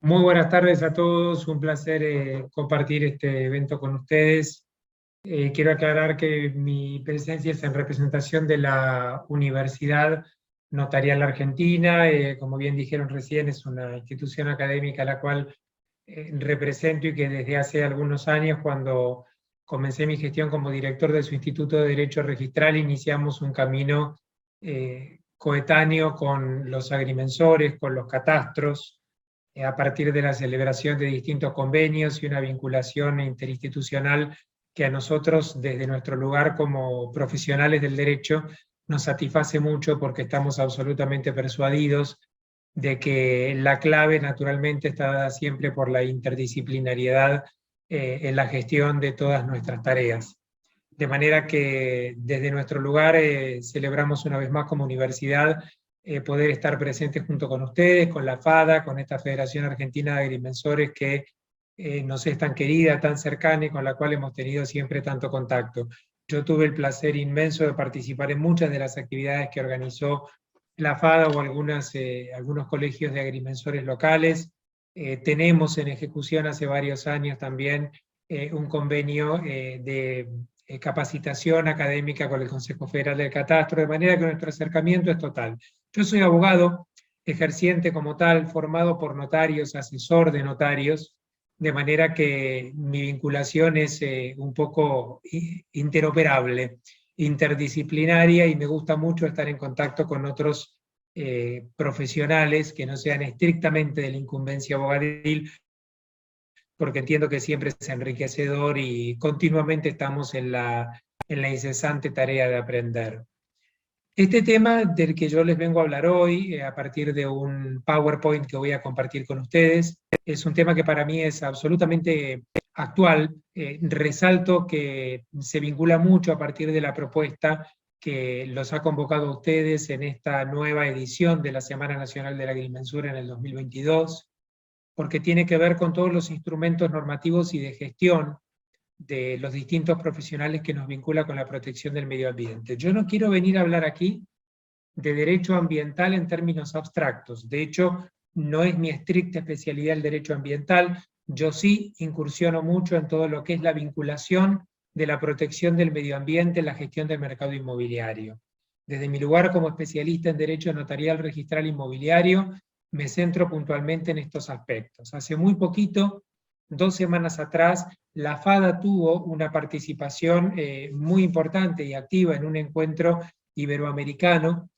Muy buenas tardes a todos, un placer compartir este evento con ustedes. Quiero aclarar que mi presencia es en representación de la Universidad Notarial Argentina. Como bien dijeron recién, es una institución académica a la cual represento y que desde hace algunos años, cuando comencé mi gestión como director de su Instituto de Derecho Registral, iniciamos un camino coetáneo con los agrimensores, con los catastros, a partir de la celebración de distintos convenios y una vinculación interinstitucional que a nosotros, desde nuestro lugar como profesionales del derecho, nos satisface mucho, porque estamos absolutamente persuadidos de que la clave naturalmente está dada siempre por la interdisciplinariedad en la gestión de todas nuestras tareas. De manera que desde nuestro lugar celebramos una vez más como universidad poder estar presentes junto con ustedes, con la FADA, con esta Federación Argentina de Agrimensores que nos es tan querida, tan cercana y con la cual hemos tenido siempre tanto contacto. Yo tuve el placer inmenso de participar en muchas de las actividades que organizó la FADA o algunos colegios de agrimensores locales. Tenemos en ejecución hace varios años también un convenio de capacitación académica con el Consejo Federal del Catastro, de manera que nuestro acercamiento es total. Yo soy abogado, ejerciente como tal, formado por notarios, asesor de notarios, de manera que mi vinculación es un poco interoperable, interdisciplinaria, y me gusta mucho estar en contacto con otros profesionales que no sean estrictamente de la incumbencia abogadil, porque entiendo que siempre es enriquecedor y continuamente estamos en la incesante tarea de aprender. Este tema del que yo les vengo a hablar hoy, a partir de un PowerPoint que voy a compartir con ustedes, es un tema que para mí es absolutamente actual. Resalto que se vincula mucho a partir de la propuesta que los ha convocado a ustedes en esta nueva edición de la Semana Nacional de la Agrimensura en el 2022, porque tiene que ver con todos los instrumentos normativos y de gestión de los distintos profesionales que nos vincula con la protección del medio ambiente. Yo no quiero venir a hablar aquí de derecho ambiental en términos abstractos. De hecho, no es mi estricta especialidad el derecho ambiental. Yo sí incursiono mucho en todo lo que es la vinculación de la protección del medio ambiente en la gestión del mercado inmobiliario. Desde mi lugar como especialista en derecho notarial registral inmobiliario, me centro puntualmente en estos aspectos. Hace muy poquito, 2 semanas atrás, la FADA tuvo una participación muy importante y activa en un encuentro iberoamericano.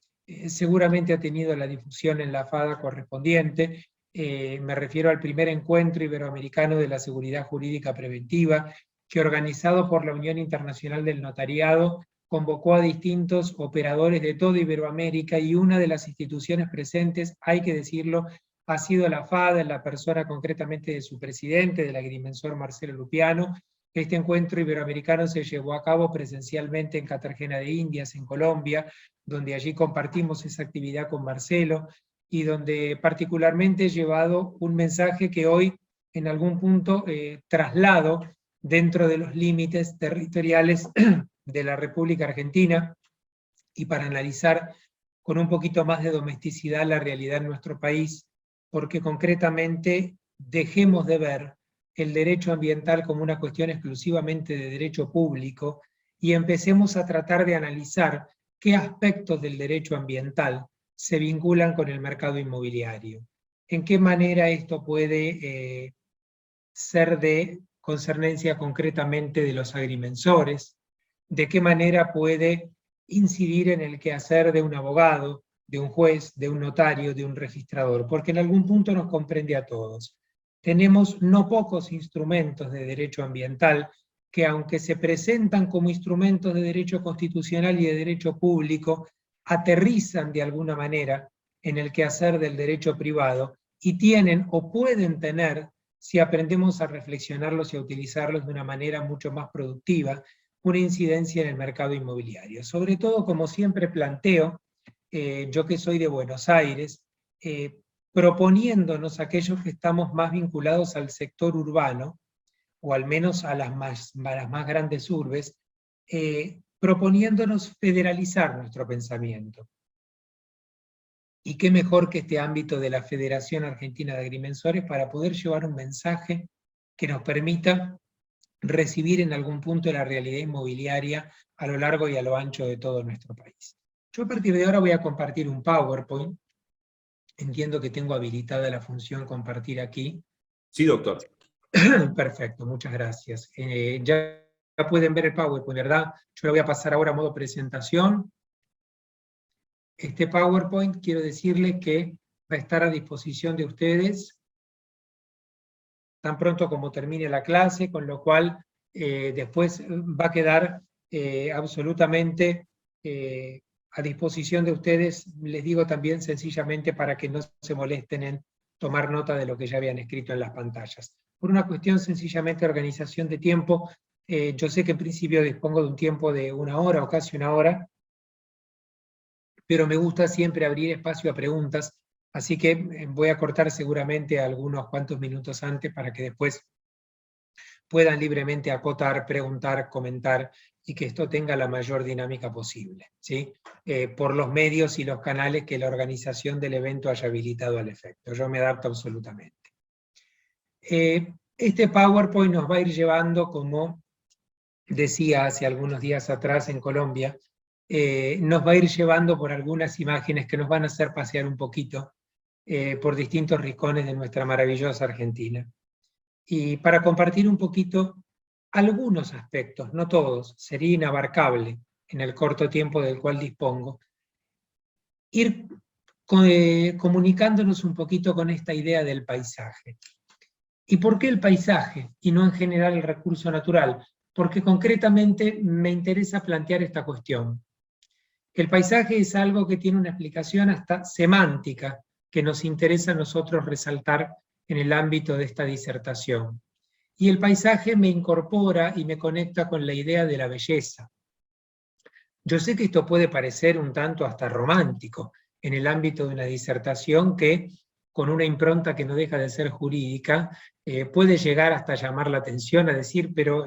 Seguramente ha tenido la difusión en la FADA correspondiente. Me refiero al primer encuentro iberoamericano de la seguridad jurídica preventiva, que, organizado por la Unión Internacional del Notariado, convocó a distintos operadores de toda Iberoamérica, y una de las instituciones presentes, hay que decirlo, ha sido la FADA, en la persona concretamente de su presidente, del agrimensor Marcelo Lupiano. Este encuentro iberoamericano se llevó a cabo presencialmente en Cartagena de Indias, en Colombia, donde allí compartimos esa actividad con Marcelo, y donde particularmente he llevado un mensaje que hoy en algún punto traslado dentro de los límites territoriales de la República Argentina, y para analizar con un poquito más de domesticidad la realidad en nuestro país, porque concretamente dejemos de ver el derecho ambiental como una cuestión exclusivamente de derecho público y empecemos a tratar de analizar qué aspectos del derecho ambiental se vinculan con el mercado inmobiliario. En qué manera esto puede ser de concernencia concretamente de los agrimensores, de qué manera puede incidir en el quehacer de un abogado, de un juez, de un notario, de un registrador, porque en algún punto nos comprende a todos. Tenemos no pocos instrumentos de derecho ambiental que, aunque se presentan como instrumentos de derecho constitucional y de derecho público, aterrizan de alguna manera en el quehacer del derecho privado y tienen o pueden tener, si aprendemos a reflexionarlos y a utilizarlos de una manera mucho más productiva, una incidencia en el mercado inmobiliario. Sobre todo, como siempre planteo, yo que soy de Buenos Aires, proponiéndonos aquellos que estamos más vinculados al sector urbano, o al menos a las más grandes urbes, proponiéndonos federalizar nuestro pensamiento. Y qué mejor que este ámbito de la Federación Argentina de Agrimensores para poder llevar un mensaje que nos permita recibir en algún punto la realidad inmobiliaria a lo largo y a lo ancho de todo nuestro país. Yo a partir de ahora voy a compartir un PowerPoint. Entiendo que tengo habilitada la función compartir aquí. Sí, doctor. Perfecto, muchas gracias. Ya pueden ver el PowerPoint, ¿verdad? Yo lo voy a pasar ahora a modo presentación. Este PowerPoint quiero decirles que va a estar a disposición de ustedes tan pronto como termine la clase, con lo cual después va a quedar absolutamente a disposición de ustedes. Les digo también sencillamente para que no se molesten en tomar nota de lo que ya habían escrito en las pantallas. Por una cuestión sencillamente de organización de tiempo, yo sé que en principio dispongo de un tiempo de 1 hora o casi 1 hora, pero me gusta siempre abrir espacio a preguntas, así que voy a cortar seguramente algunos cuantos minutos antes para que después puedan libremente acotar, preguntar, comentar, y que esto tenga la mayor dinámica posible, ¿sí? Por los medios y los canales que la organización del evento haya habilitado al efecto. Yo me adapto absolutamente. Este PowerPoint nos va a ir llevando, como decía hace algunos días atrás en Colombia, nos va a ir llevando por algunas imágenes que nos van a hacer pasear un poquito por distintos rincones de nuestra maravillosa Argentina. Y para compartir un poquito algunos aspectos, no todos, sería inabarcable en el corto tiempo del cual dispongo, ir comunicándonos un poquito con esta idea del paisaje. ¿Y por qué el paisaje y no en general el recurso natural? Porque concretamente me interesa plantear esta cuestión. El paisaje es algo que tiene una explicación hasta semántica que nos interesa a nosotros resaltar en el ámbito de esta disertación. Y el paisaje me incorpora y me conecta con la idea de la belleza. Yo sé que esto puede parecer un tanto hasta romántico en el ámbito de una disertación que, con una impronta que no deja de ser jurídica, puede llegar hasta llamar la atención a decir, pero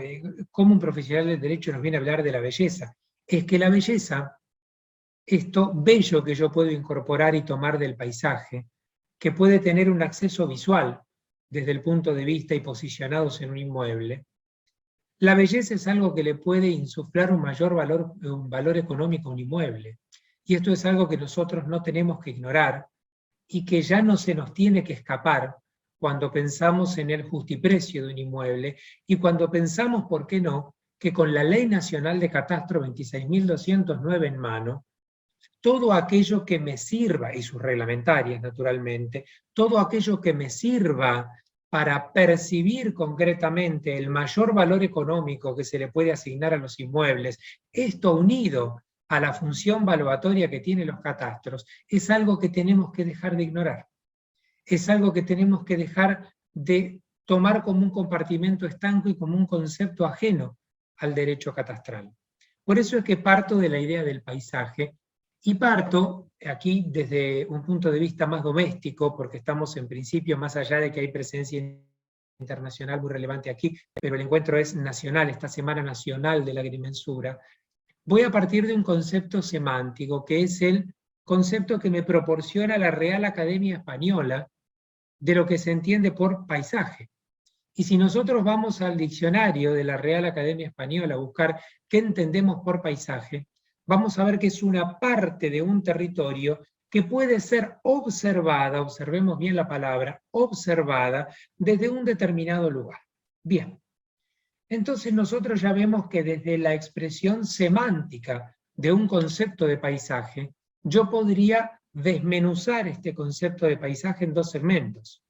¿cómo un profesional del derecho nos viene a hablar de la belleza? Es que la belleza, esto bello que yo puedo incorporar y tomar del paisaje, que puede tener un acceso visual desde el punto de vista y posicionados en un inmueble, la belleza es algo que le puede insuflar un mayor valor económico a un inmueble. Y esto es algo que nosotros no tenemos que ignorar y que ya no se nos tiene que escapar cuando pensamos en el justiprecio de un inmueble y cuando pensamos, ¿por qué no?, que con la Ley Nacional de Catastro 26.209 en mano, todo aquello que me sirva, y sus reglamentarias naturalmente, todo aquello que me sirva para percibir concretamente el mayor valor económico que se le puede asignar a los inmuebles, esto unido a la función valuatoria que tienen los catastros, es algo que tenemos que dejar de ignorar. Es algo que tenemos que dejar de tomar como un compartimento estanco y como un concepto ajeno al derecho catastral. Por eso es que parto de la idea del paisaje, y parto aquí desde un punto de vista más doméstico, porque estamos en principio, más allá de que hay presencia internacional muy relevante aquí, pero el encuentro es nacional, esta Semana Nacional de la Agrimensura. Voy a partir de un concepto semántico, que es el concepto que me proporciona la Real Academia Española de lo que se entiende por paisaje. Y si nosotros vamos al diccionario de la Real Academia Española a buscar qué entendemos por paisaje, vamos a ver que es una parte de un territorio que puede ser observada, observemos bien la palabra, observada desde un determinado lugar. Bien, entonces nosotros ya vemos que desde la expresión semántica de un concepto de paisaje, yo podría desmenuzar este concepto de paisaje en 2 segmentos.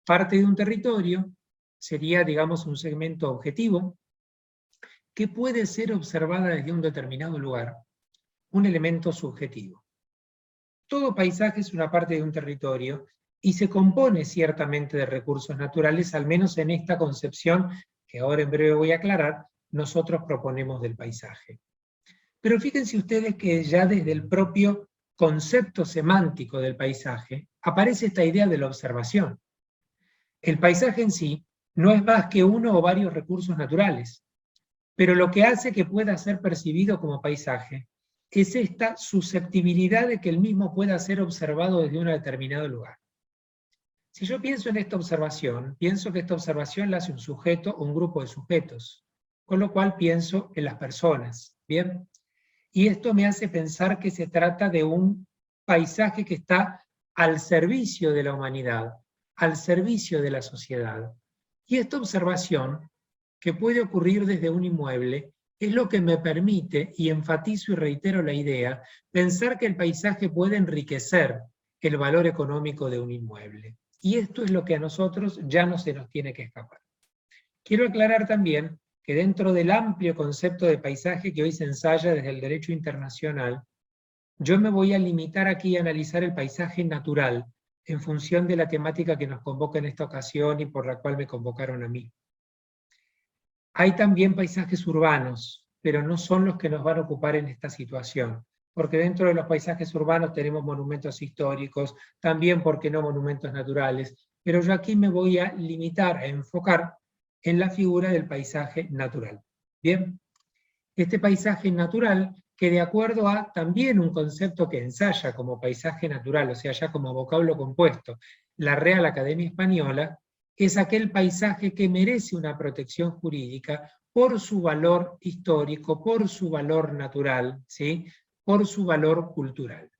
Parte de un territorio sería, digamos, un segmento objetivo que puede ser observada desde un determinado lugar, un elemento subjetivo. Todo paisaje es una parte de un territorio y se compone ciertamente de recursos naturales, al menos en esta concepción que ahora en breve voy a aclarar, nosotros proponemos del paisaje. Pero fíjense ustedes que ya desde el propio concepto semántico del paisaje aparece esta idea de la observación. El paisaje en sí no es más que uno o varios recursos naturales, pero lo que hace que pueda ser percibido como paisaje es esta susceptibilidad de que el mismo pueda ser observado desde un determinado lugar. Si yo pienso en esta observación, pienso que esta observación la hace un sujeto o un grupo de sujetos, con lo cual pienso en las personas, ¿bien? Y esto me hace pensar que se trata de un paisaje que está al servicio de la humanidad, al servicio de la sociedad. Y esta observación, que puede ocurrir desde un inmueble, es lo que me permite, y enfatizo y reitero la idea, pensar que el paisaje puede enriquecer el valor económico de un inmueble. Y esto es lo que a nosotros ya no se nos tiene que escapar. Quiero aclarar también que dentro del amplio concepto de paisaje que hoy se ensaya desde el derecho internacional, yo me voy a limitar aquí a analizar el paisaje natural, en función de la temática que nos convoca en esta ocasión y por la cual me convocaron a mí. Hay también paisajes urbanos, pero no son los que nos van a ocupar en esta situación, porque dentro de los paisajes urbanos tenemos monumentos históricos, también, ¿por qué no, monumentos naturales? Pero yo aquí me voy a limitar, a enfocar en la figura del paisaje natural. Bien, este paisaje natural, que de acuerdo a también un concepto que ensaya como paisaje natural, o sea, ya como vocablo compuesto, la Real Academia Española, es aquel paisaje que merece una protección jurídica por su valor histórico, por su valor natural, ¿sí? Por su valor cultural.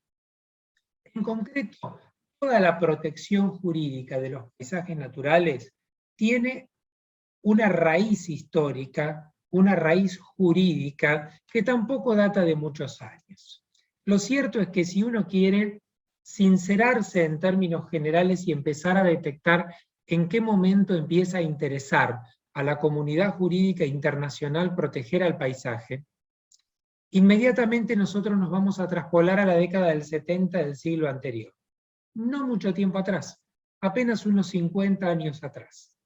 En concreto, toda la protección jurídica de los paisajes naturales tiene una raíz histórica, una raíz jurídica que tampoco data de muchos años. Lo cierto es que si uno quiere sincerarse en términos generales y empezar a detectar en qué momento empieza a interesar a la comunidad jurídica internacional proteger al paisaje, inmediatamente nosotros nos vamos a traspolar a la década del 70 del siglo anterior. No mucho tiempo atrás, apenas unos 50 años atrás.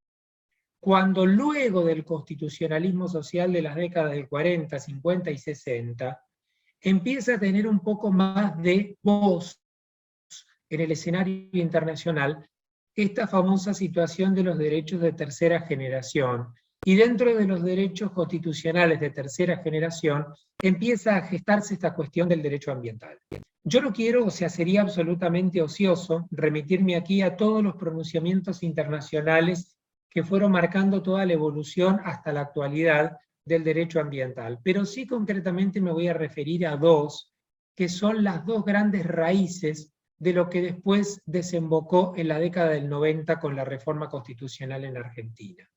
Cuando luego del constitucionalismo social de las décadas del 40, 50 y 60, empieza a tener un poco más de voz en el escenario internacional esta famosa situación de los derechos de tercera generación. Y dentro de los derechos constitucionales de tercera generación empieza a gestarse esta cuestión del derecho ambiental. Yo no quiero, o sea, sería absolutamente ocioso remitirme aquí a todos los pronunciamientos internacionales que fueron marcando toda la evolución hasta la actualidad del derecho ambiental, pero sí concretamente me voy a referir a dos, que son las dos grandes raíces de lo que después desembocó en la década del 90 con la reforma constitucional en Argentina.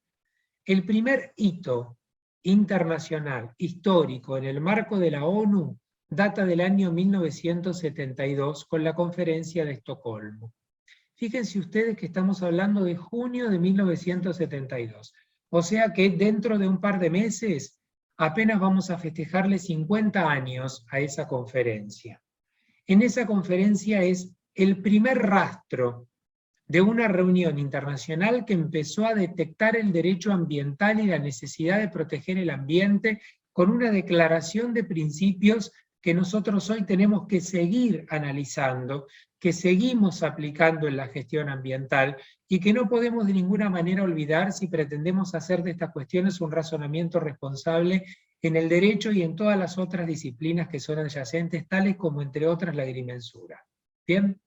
El primer hito internacional, histórico, en el marco de la ONU, data del año 1972 con la Conferencia de Estocolmo. Fíjense ustedes que estamos hablando de junio de 1972. O sea que dentro de un par de meses apenas vamos a festejarle 50 años a esa conferencia. En esa conferencia es el primer rastro de una reunión internacional que empezó a detectar el derecho ambiental y la necesidad de proteger el ambiente con una declaración de principios que nosotros hoy tenemos que seguir analizando, que seguimos aplicando en la gestión ambiental y que no podemos de ninguna manera olvidar si pretendemos hacer de estas cuestiones un razonamiento responsable en el derecho y en todas las otras disciplinas que son adyacentes, tales como entre otras la agrimensura. ¿Bien?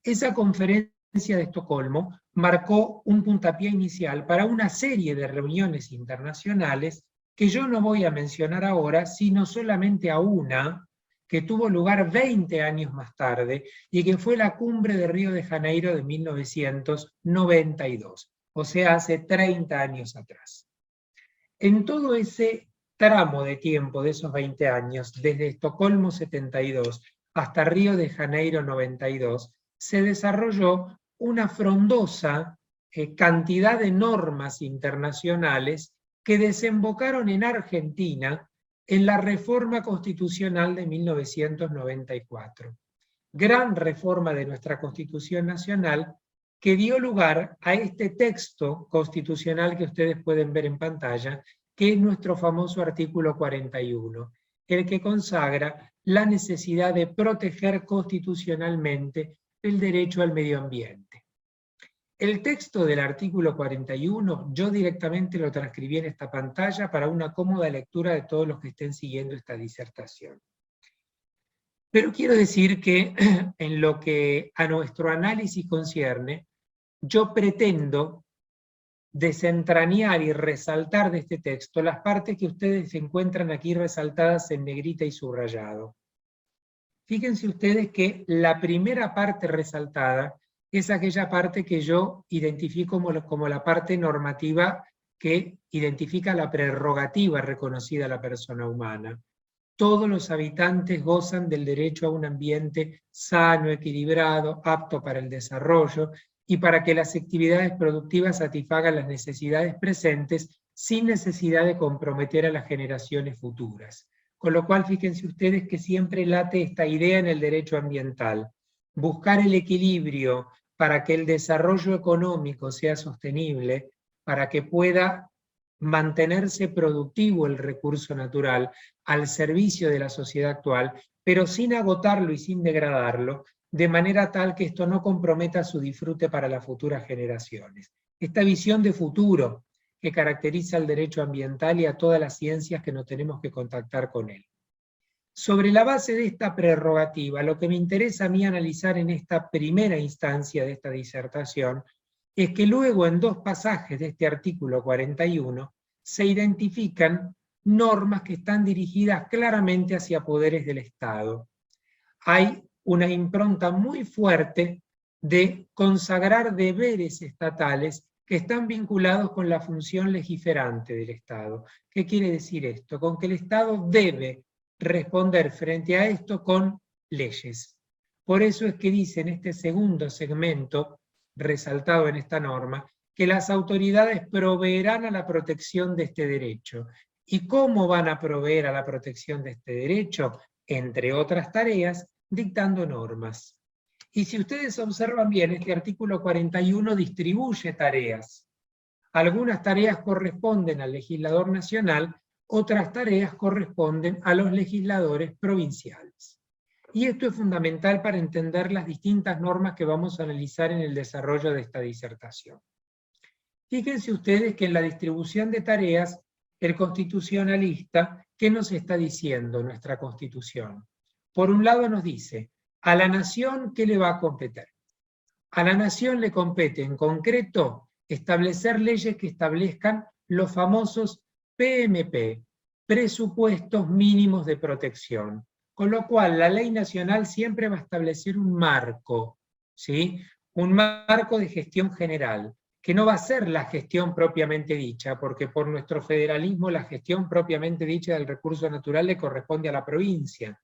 Esa conferencia de Estocolmo marcó un puntapié inicial para una serie de reuniones internacionales que yo no voy a mencionar ahora, sino solamente a una que tuvo lugar 20 años más tarde y que fue la Cumbre de Río de Janeiro de 1992, o sea, hace 30 años atrás. En todo ese tramo de tiempo de esos 20 años, desde Estocolmo 72 hasta Río de Janeiro 92, se desarrolló una frondosa cantidad de normas internacionales que desembocaron en Argentina en la reforma constitucional de 1994. Gran reforma de nuestra Constitución Nacional que dio lugar a este texto constitucional que ustedes pueden ver en pantalla, que es nuestro famoso artículo 41, el que consagra la necesidad de proteger constitucionalmente el derecho al medio ambiente. El texto del artículo 41 yo directamente lo transcribí en esta pantalla para una cómoda lectura de todos los que estén siguiendo esta disertación. Pero quiero decir que en lo que a nuestro análisis concierne, yo pretendo desentrañar y resaltar de este texto las partes que ustedes encuentran aquí resaltadas en negrita y subrayado. Fíjense ustedes que la primera parte resaltada es aquella parte que yo identifico como la parte normativa que identifica la prerrogativa reconocida a la persona humana. Todos los habitantes gozan del derecho a un ambiente sano, equilibrado, apto para el desarrollo y para que las actividades productivas satisfagan las necesidades presentes sin necesidad de comprometer a las generaciones futuras. Con lo cual, fíjense ustedes que siempre late esta idea en el derecho ambiental. Buscar el equilibrio para que el desarrollo económico sea sostenible, para que pueda mantenerse productivo el recurso natural al servicio de la sociedad actual, pero sin agotarlo y sin degradarlo, de manera tal que esto no comprometa su disfrute para las futuras generaciones. Esta visión de futuro que caracteriza al derecho ambiental y a todas las ciencias que nos tenemos que contactar con él. Sobre la base de esta prerrogativa, lo que me interesa a mí analizar en esta primera instancia de esta disertación es que luego en dos pasajes de este artículo 41 se identifican normas que están dirigidas claramente hacia poderes del Estado. Hay una impronta muy fuerte de consagrar deberes estatales que están vinculados con la función legiferante del Estado. ¿Qué quiere decir esto? Con que el Estado debe responder frente a esto con leyes. Por eso es que dice en este segundo segmento, resaltado en esta norma, que las autoridades proveerán a la protección de este derecho. ¿Y cómo van a proveer a la protección de este derecho? Entre otras tareas, dictando normas. Y si ustedes observan bien, este artículo 41 distribuye tareas. Algunas tareas corresponden al legislador nacional, otras tareas corresponden a los legisladores provinciales. Y esto es fundamental para entender las distintas normas que vamos a analizar en el desarrollo de esta disertación. Fíjense ustedes que en la distribución de tareas, el constitucionalista, ¿qué nos está diciendo nuestra Constitución? Por un lado nos dice, a la nación, ¿qué le va a competir? A la nación le compete en concreto establecer leyes que establezcan los famosos PMP, presupuestos mínimos de protección. Con lo cual la ley nacional siempre va a establecer un marco, ¿sí? Un marco de gestión general, que no va a ser la gestión propiamente dicha, porque por nuestro federalismo la gestión propiamente dicha del recurso natural le corresponde a la provincia,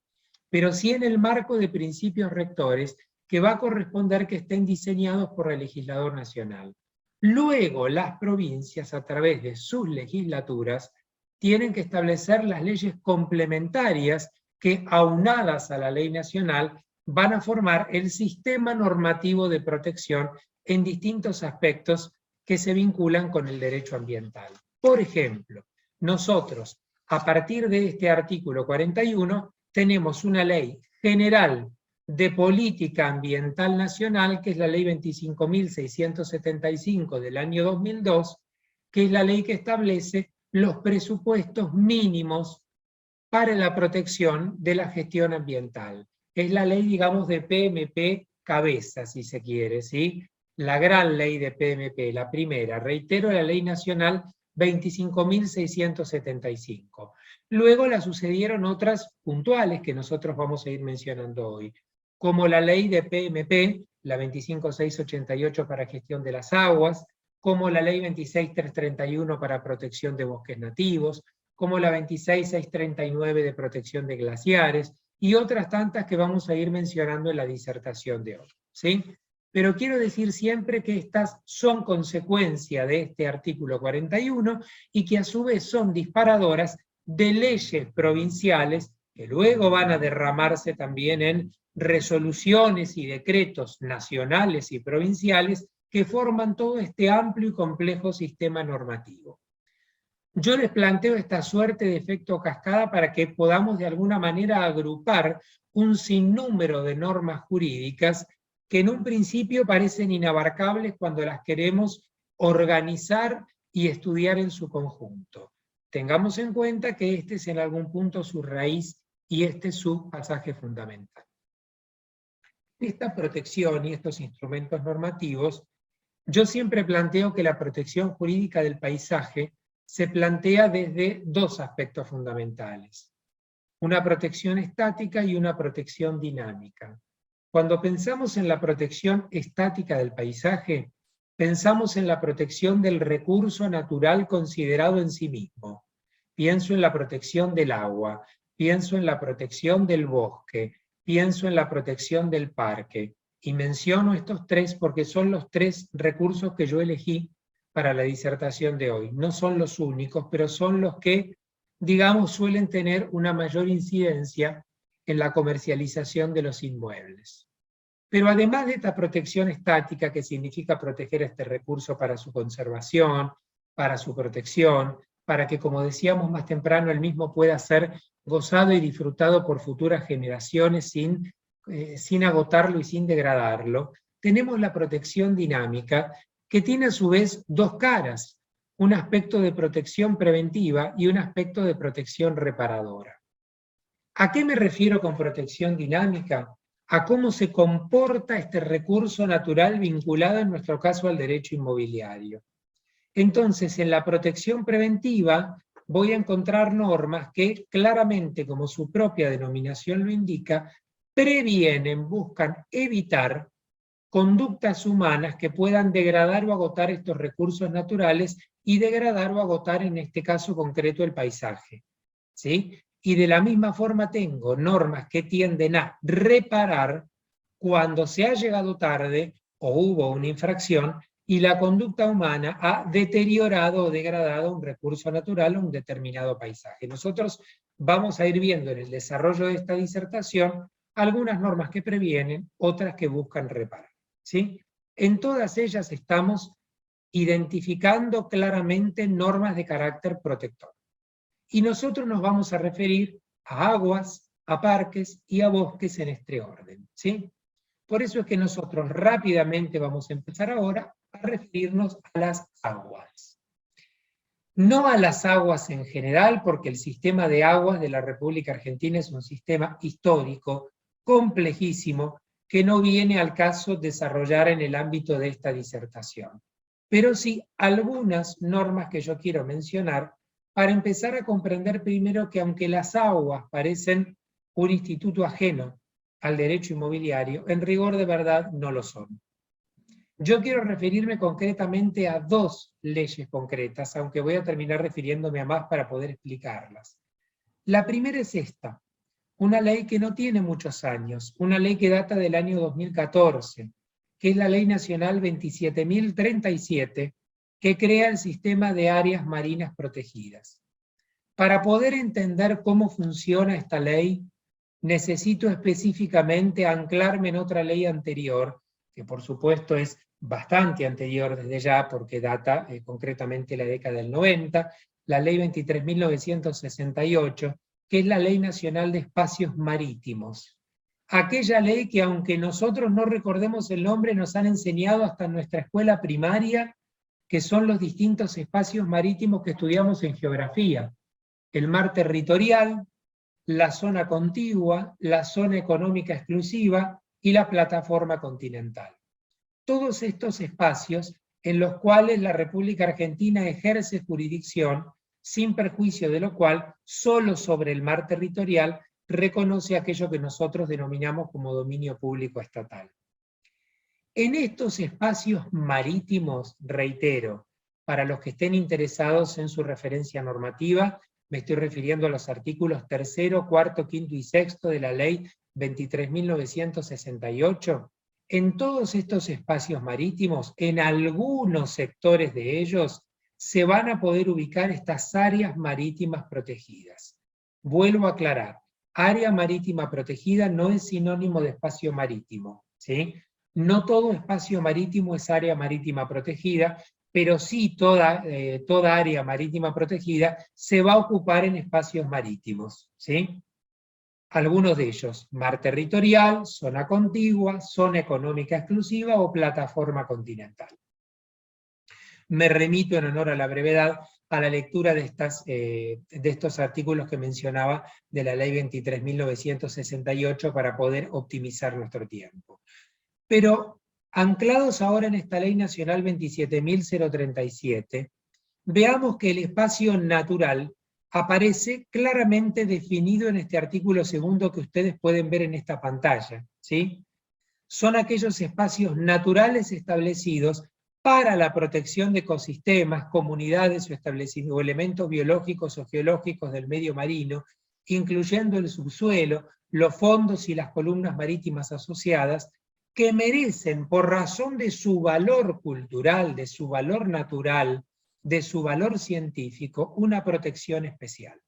pero sí en el marco de principios rectores que va a corresponder que estén diseñados por el legislador nacional. Luego las provincias, a través de sus legislaturas, tienen que establecer las leyes complementarias que, aunadas a la ley nacional, van a formar el sistema normativo de protección en distintos aspectos que se vinculan con el derecho ambiental. Por ejemplo, nosotros, a partir de este artículo 41, tenemos una ley general de política ambiental nacional, que es la ley 25.675 del año 2002, que es la ley que establece los presupuestos mínimos para la protección de la gestión ambiental. Es la ley, digamos, de PMP cabeza, si se quiere, ¿sí? La gran ley de PMP, la primera, reitero, la ley nacional 25.675. Luego la sucedieron otras puntuales que nosotros vamos a ir mencionando hoy, como la ley de PMP, la 25.688 para gestión de las aguas, como la ley 26.331 para protección de bosques nativos, como la 26.639 de protección de glaciares, y otras tantas que vamos a ir mencionando en la disertación de hoy, ¿sí? Pero quiero decir siempre que estas son consecuencia de este artículo 41 y que a su vez son disparadoras de leyes provinciales que luego van a derramarse también en resoluciones y decretos nacionales y provinciales que forman todo este amplio y complejo sistema normativo. Yo les planteo esta suerte de efecto cascada para que podamos de alguna manera agrupar un sinnúmero de normas jurídicas que en un principio parecen inabarcables cuando las queremos organizar y estudiar en su conjunto. Tengamos en cuenta que este es en algún punto su raíz y este es su pasaje fundamental. Esta protección y estos instrumentos normativos, yo siempre planteo que la protección jurídica del paisaje se plantea desde dos aspectos fundamentales: una protección estática y una protección dinámica. Cuando pensamos en la protección estática del paisaje, pensamos en la protección del recurso natural considerado en sí mismo. Pienso en la protección del agua, pienso en la protección del bosque, pienso en la protección del parque, y menciono estos tres porque son los tres recursos que yo elegí para la disertación de hoy. No son los únicos, pero son los que, digamos, suelen tener una mayor incidencia en la comercialización de los inmuebles. Pero además de esta protección estática, que significa proteger este recurso para su conservación, para su protección, para que, como decíamos más temprano, el mismo pueda ser gozado y disfrutado por futuras generaciones sin agotarlo y sin degradarlo, tenemos la protección dinámica, que tiene a su vez dos caras: un aspecto de protección preventiva y un aspecto de protección reparadora. ¿A qué me refiero con protección dinámica? A cómo se comporta este recurso natural vinculado, en nuestro caso, al derecho inmobiliario. Entonces, en la protección preventiva voy a encontrar normas que claramente, como su propia denominación lo indica, previenen, buscan evitar conductas humanas que puedan degradar o agotar estos recursos naturales, y degradar o agotar, en este caso concreto, el paisaje, ¿sí? Y de la misma forma tengo normas que tienden a reparar cuando se ha llegado tarde o hubo una infracción y la conducta humana ha deteriorado o degradado un recurso natural o un determinado paisaje. Nosotros vamos a ir viendo en el desarrollo de esta disertación algunas normas que previenen, otras que buscan reparar, ¿sí? En todas ellas estamos identificando claramente normas de carácter protector. Y nosotros nos vamos a referir a aguas, a parques y a bosques en este orden, ¿sí? Por eso es que nosotros rápidamente vamos a empezar ahora a referirnos a las aguas. No a las aguas en general, porque el sistema de aguas de la República Argentina es un sistema histórico, complejísimo, que no viene al caso desarrollar en el ámbito de esta disertación. Pero sí algunas normas que yo quiero mencionar para empezar a comprender primero que, aunque las aguas parecen un instituto ajeno al derecho inmobiliario, en rigor de verdad no lo son. Yo quiero referirme concretamente a dos leyes concretas, aunque voy a terminar refiriéndome a más para poder explicarlas. La primera es esta, una ley que no tiene muchos años, una ley que data del año 2014, que es la Ley Nacional 27.037, que crea el sistema de áreas marinas protegidas. Para poder entender cómo funciona esta ley, necesito específicamente anclarme en otra ley anterior, que por supuesto es bastante anterior desde ya, porque data concretamente la década del 90, la Ley 23.968, que es la Ley Nacional de Espacios Marítimos. Aquella ley que, aunque nosotros no recordemos el nombre, nos han enseñado hasta en nuestra escuela primaria, que son los distintos espacios marítimos que estudiamos en geografía: el mar territorial, la zona contigua, la zona económica exclusiva y la plataforma continental. Todos estos espacios en los cuales la República Argentina ejerce jurisdicción, sin perjuicio de lo cual, solo sobre el mar territorial reconoce aquello que nosotros denominamos como dominio público estatal. En estos espacios marítimos, reitero, para los que estén interesados en su referencia normativa, me estoy refiriendo a los artículos 3º, 4º, 5º y 6º de la Ley 23.968, en todos estos espacios marítimos, en algunos sectores de ellos, se van a poder ubicar estas áreas marítimas protegidas. Vuelvo a aclarar, área marítima protegida no es sinónimo de espacio marítimo, ¿sí? No todo espacio marítimo es área marítima protegida, pero sí toda área marítima protegida se va a ocupar en espacios marítimos, ¿sí? Algunos de ellos: mar territorial, zona contigua, zona económica exclusiva o plataforma continental. Me remito, en honor a la brevedad, a la lectura de estos artículos que mencionaba de la Ley 23.968 para poder optimizar nuestro tiempo. Pero anclados ahora en esta Ley Nacional 27.037, veamos que el espacio natural aparece claramente definido en este artículo segundo que ustedes pueden ver en esta pantalla, ¿sí? Son aquellos espacios naturales establecidos para la protección de ecosistemas, comunidades o elementos biológicos o geológicos del medio marino, incluyendo el subsuelo, los fondos y las columnas marítimas asociadas, que merecen, por razón de su valor cultural, de su valor natural, de su valor científico, una protección especial.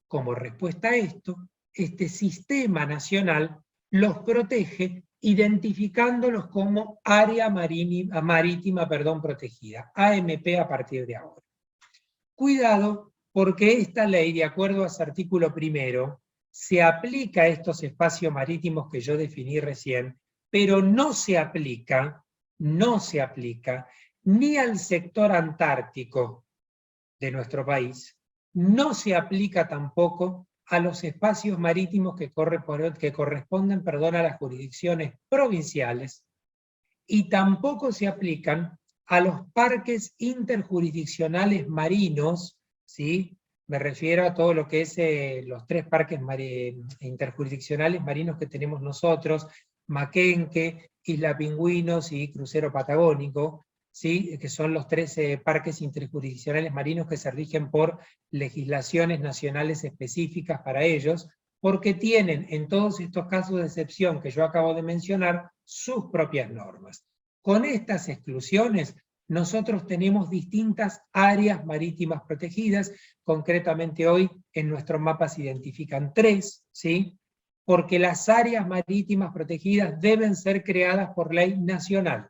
Como respuesta a esto, este sistema nacional los protege identificándolos como área marítima protegida, AMP a partir de ahora. Cuidado, porque esta ley, de acuerdo a su artículo primero, se aplica a estos espacios marítimos que yo definí recién, pero no se aplica ni al sector antártico de nuestro país, no se aplica tampoco a los espacios marítimos que corresponden a las jurisdicciones provinciales, y tampoco se aplican a los parques interjurisdiccionales marinos, ¿sí? Me refiero a todo lo que es los 3 parques interjurisdiccionales marinos que tenemos nosotros, Maquenque, Isla Pingüinos y Crucero Patagónico, ¿sí? Que son los 13 parques interjurisdiccionales marinos que se rigen por legislaciones nacionales específicas para ellos, porque tienen en todos estos casos de excepción que yo acabo de mencionar sus propias normas. Con estas exclusiones, nosotros tenemos distintas áreas marítimas protegidas, concretamente hoy en nuestros mapas se identifican 3, ¿sí? Porque las áreas marítimas protegidas deben ser creadas por ley nacional.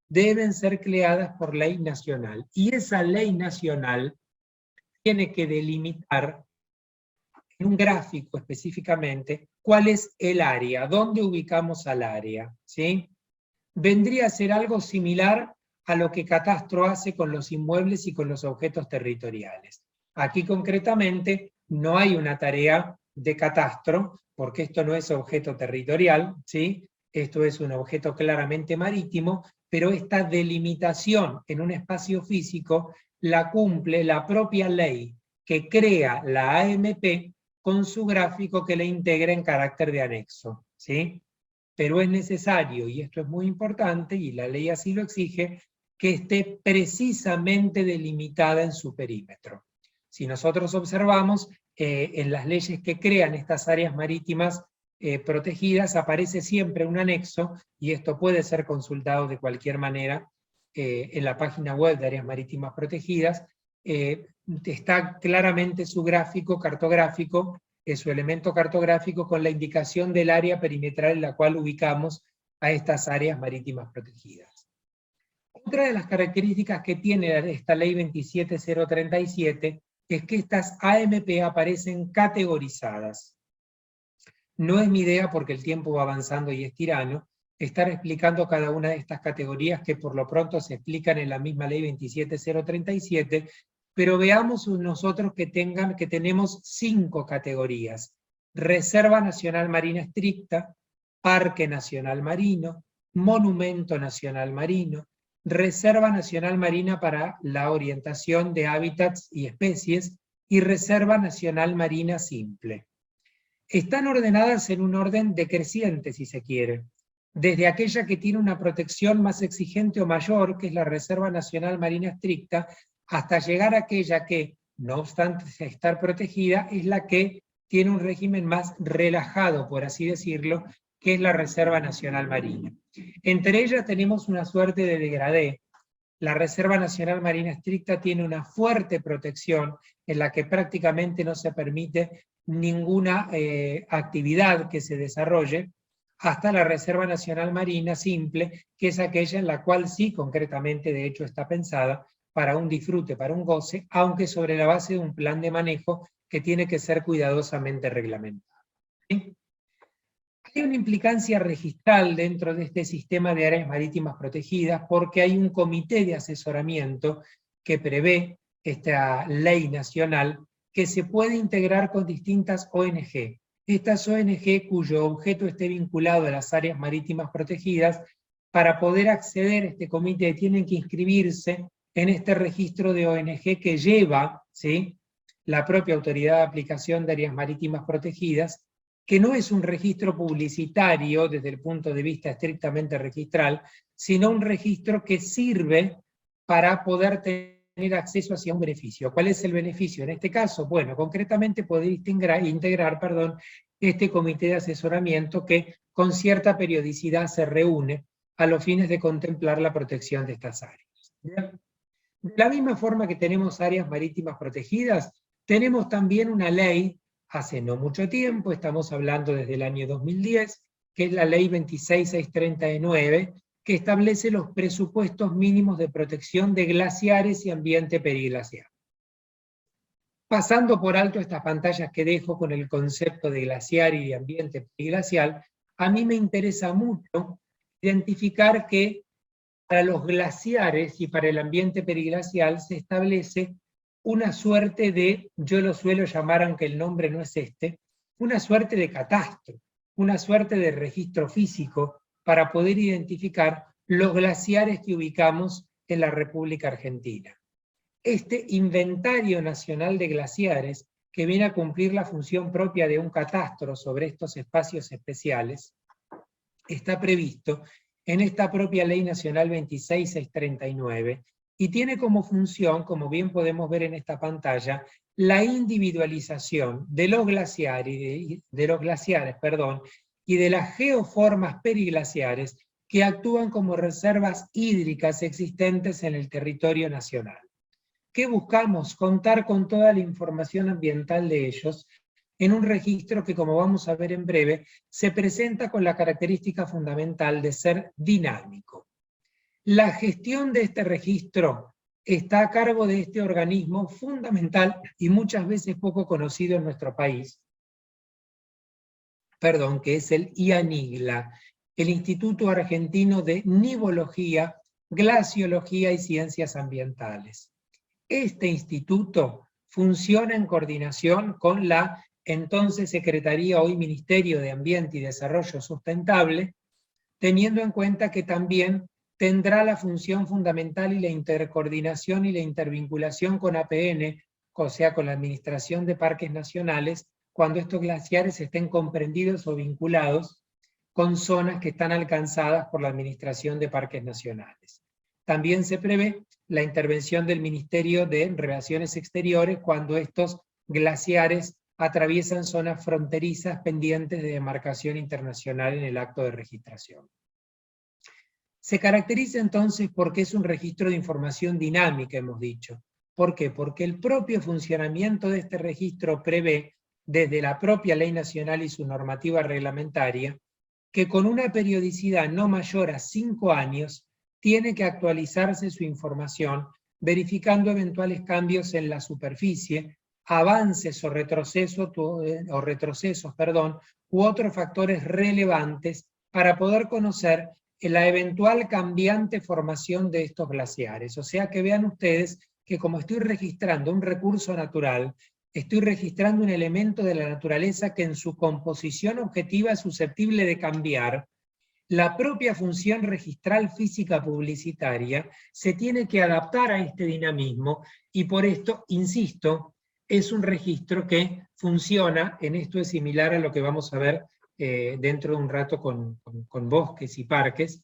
Deben ser creadas por ley nacional. Y esa ley nacional tiene que delimitar en un gráfico específicamente cuál es el área, dónde ubicamos al área, ¿sí? Vendría a ser algo similar a lo que Catastro hace con los inmuebles y con los objetos territoriales. Aquí concretamente no hay una tarea de Catastro, porque esto no es objeto territorial, ¿sí? Esto es un objeto claramente marítimo, pero esta delimitación en un espacio físico la cumple la propia ley que crea la AMP con su gráfico que le integra en carácter de anexo, ¿sí? Pero es necesario, y esto es muy importante, y la ley así lo exige, que esté precisamente delimitada en su perímetro. Si nosotros observamos, en las leyes que crean estas áreas marítimas protegidas, aparece siempre un anexo, y esto puede ser consultado de cualquier manera en la página web de Áreas Marítimas Protegidas, está claramente su gráfico cartográfico, su elemento cartográfico con la indicación del área perimetral en la cual ubicamos a estas áreas marítimas protegidas. Otra de las características que tiene esta ley 27037 es que estas AMP aparecen categorizadas. No es mi idea, porque el tiempo va avanzando y es tirano, estar explicando cada una de estas categorías que por lo pronto se explican en la misma ley 27037, pero veamos nosotros que tenemos 5 categorías: Reserva Nacional Marina Estricta, Parque Nacional Marino, Monumento Nacional Marino, Reserva Nacional Marina para la orientación de hábitats y especies, y Reserva Nacional Marina Simple. Están ordenadas en un orden decreciente, si se quiere, desde aquella que tiene una protección más exigente o mayor, que es la Reserva Nacional Marina Estricta, hasta llegar a aquella que, no obstante estar protegida, es la que tiene un régimen más relajado, por así decirlo, que es la Reserva Nacional Marina. Entre ellas tenemos una suerte de degradé. La Reserva Nacional Marina Estricta tiene una fuerte protección en la que prácticamente no se permite ninguna actividad que se desarrolle, hasta la Reserva Nacional Marina Simple, que es aquella en la cual sí concretamente de hecho está pensada para un disfrute, para un goce, aunque sobre la base de un plan de manejo que tiene que ser cuidadosamente reglamentado. ¿Sí? Hay una implicancia registral dentro de este sistema de áreas marítimas protegidas, porque hay un comité de asesoramiento que prevé esta ley nacional que se puede integrar con distintas ONG. Estas ONG cuyo objeto esté vinculado a las áreas marítimas protegidas, para poder acceder a este comité tienen que inscribirse en este registro de ONG que lleva, ¿sí?, la propia Autoridad de Aplicación de Áreas Marítimas Protegidas, que no es un registro publicitario desde el punto de vista estrictamente registral, sino un registro que sirve para poder tener acceso hacia un beneficio. ¿Cuál es el beneficio en este caso? Bueno, concretamente poder integrar este comité de asesoramiento que con cierta periodicidad se reúne a los fines de contemplar la protección de estas áreas. ¿Bien? De la misma forma que tenemos áreas marítimas protegidas, tenemos también una ley, hace no mucho tiempo, estamos hablando desde el año 2010, que es la ley 26639, que establece los presupuestos mínimos de protección de glaciares y ambiente periglaciar. Pasando por alto estas pantallas que dejo con el concepto de glaciar y de ambiente periglacial, a mí me interesa mucho identificar que para los glaciares y para el ambiente periglacial se establece una suerte de, yo lo suelo llamar, aunque el nombre no es este, una suerte de catastro, una suerte de registro físico para poder identificar los glaciares que ubicamos en la República Argentina. Este inventario nacional de glaciares, que viene a cumplir la función propia de un catastro sobre estos espacios especiales, está previsto en esta propia Ley Nacional 26639, y tiene como función, como bien podemos ver en esta pantalla, la individualización de los glaciares, y de las geoformas periglaciares que actúan como reservas hídricas existentes en el territorio nacional. ¿Qué buscamos? Contar con toda la información ambiental de ellos en un registro que, como vamos a ver en breve, se presenta con la característica fundamental de ser dinámico. La gestión de este registro está a cargo de este organismo fundamental y muchas veces poco conocido en nuestro país, que es el IANIGLA, el Instituto Argentino de Nivología, Glaciología y Ciencias Ambientales. Este instituto funciona en coordinación con la entonces Secretaría, hoy Ministerio de Ambiente y Desarrollo Sustentable, teniendo en cuenta que también tendrá la función fundamental y la intercoordinación y la intervinculación con APN, o sea, con la Administración de Parques Nacionales, cuando estos glaciares estén comprendidos o vinculados con zonas que están alcanzadas por la Administración de Parques Nacionales. También se prevé la intervención del Ministerio de Relaciones Exteriores cuando estos glaciares atraviesan zonas fronterizas pendientes de demarcación internacional en el acto de registración. Se caracteriza entonces porque es un registro de información dinámica, hemos dicho. ¿Por qué? Porque el propio funcionamiento de este registro prevé, desde la propia ley nacional y su normativa reglamentaria, que con una periodicidad no mayor a 5 años tiene que actualizarse su información, verificando eventuales cambios en la superficie, avances o retrocesos, u otros factores relevantes para poder conocer la eventual cambiante formación de estos glaciares. O sea que vean ustedes que como estoy registrando un recurso natural, estoy registrando un elemento de la naturaleza que en su composición objetiva es susceptible de cambiar. La propia función registral física publicitaria se tiene que adaptar a este dinamismo y por esto, insisto, es un registro que funciona, en esto es similar a lo que vamos a ver dentro de un rato con bosques y parques,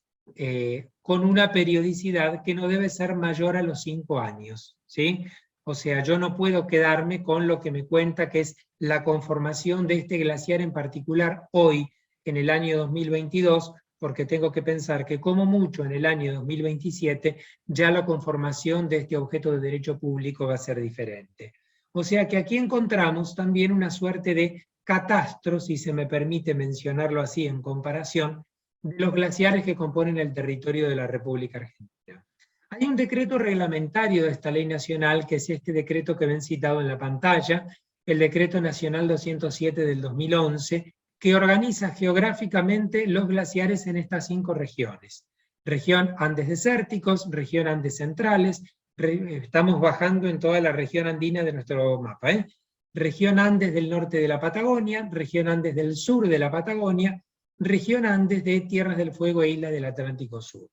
con una periodicidad que no debe ser mayor a los 5 años, ¿sí? O sea, yo no puedo quedarme con lo que me cuenta que es la conformación de este glaciar en particular hoy, en el año 2022, porque tengo que pensar que como mucho en el año 2027 ya la conformación de este objeto de derecho público va a ser diferente. O sea que aquí encontramos también una suerte de catastro, si se me permite mencionarlo así en comparación, de los glaciares que componen el territorio de la República Argentina. Hay un decreto reglamentario de esta ley nacional, que es este decreto que ven citado en la pantalla, el Decreto Nacional 207 del 2011, que organiza geográficamente los glaciares en estas 5 regiones. Región Andes desérticos, región Andes centrales, estamos bajando en toda la región andina de nuestro mapa, región Andes del norte de la Patagonia, región Andes del sur de la Patagonia, región Andes de Tierras del Fuego e Islas del Atlántico Sur.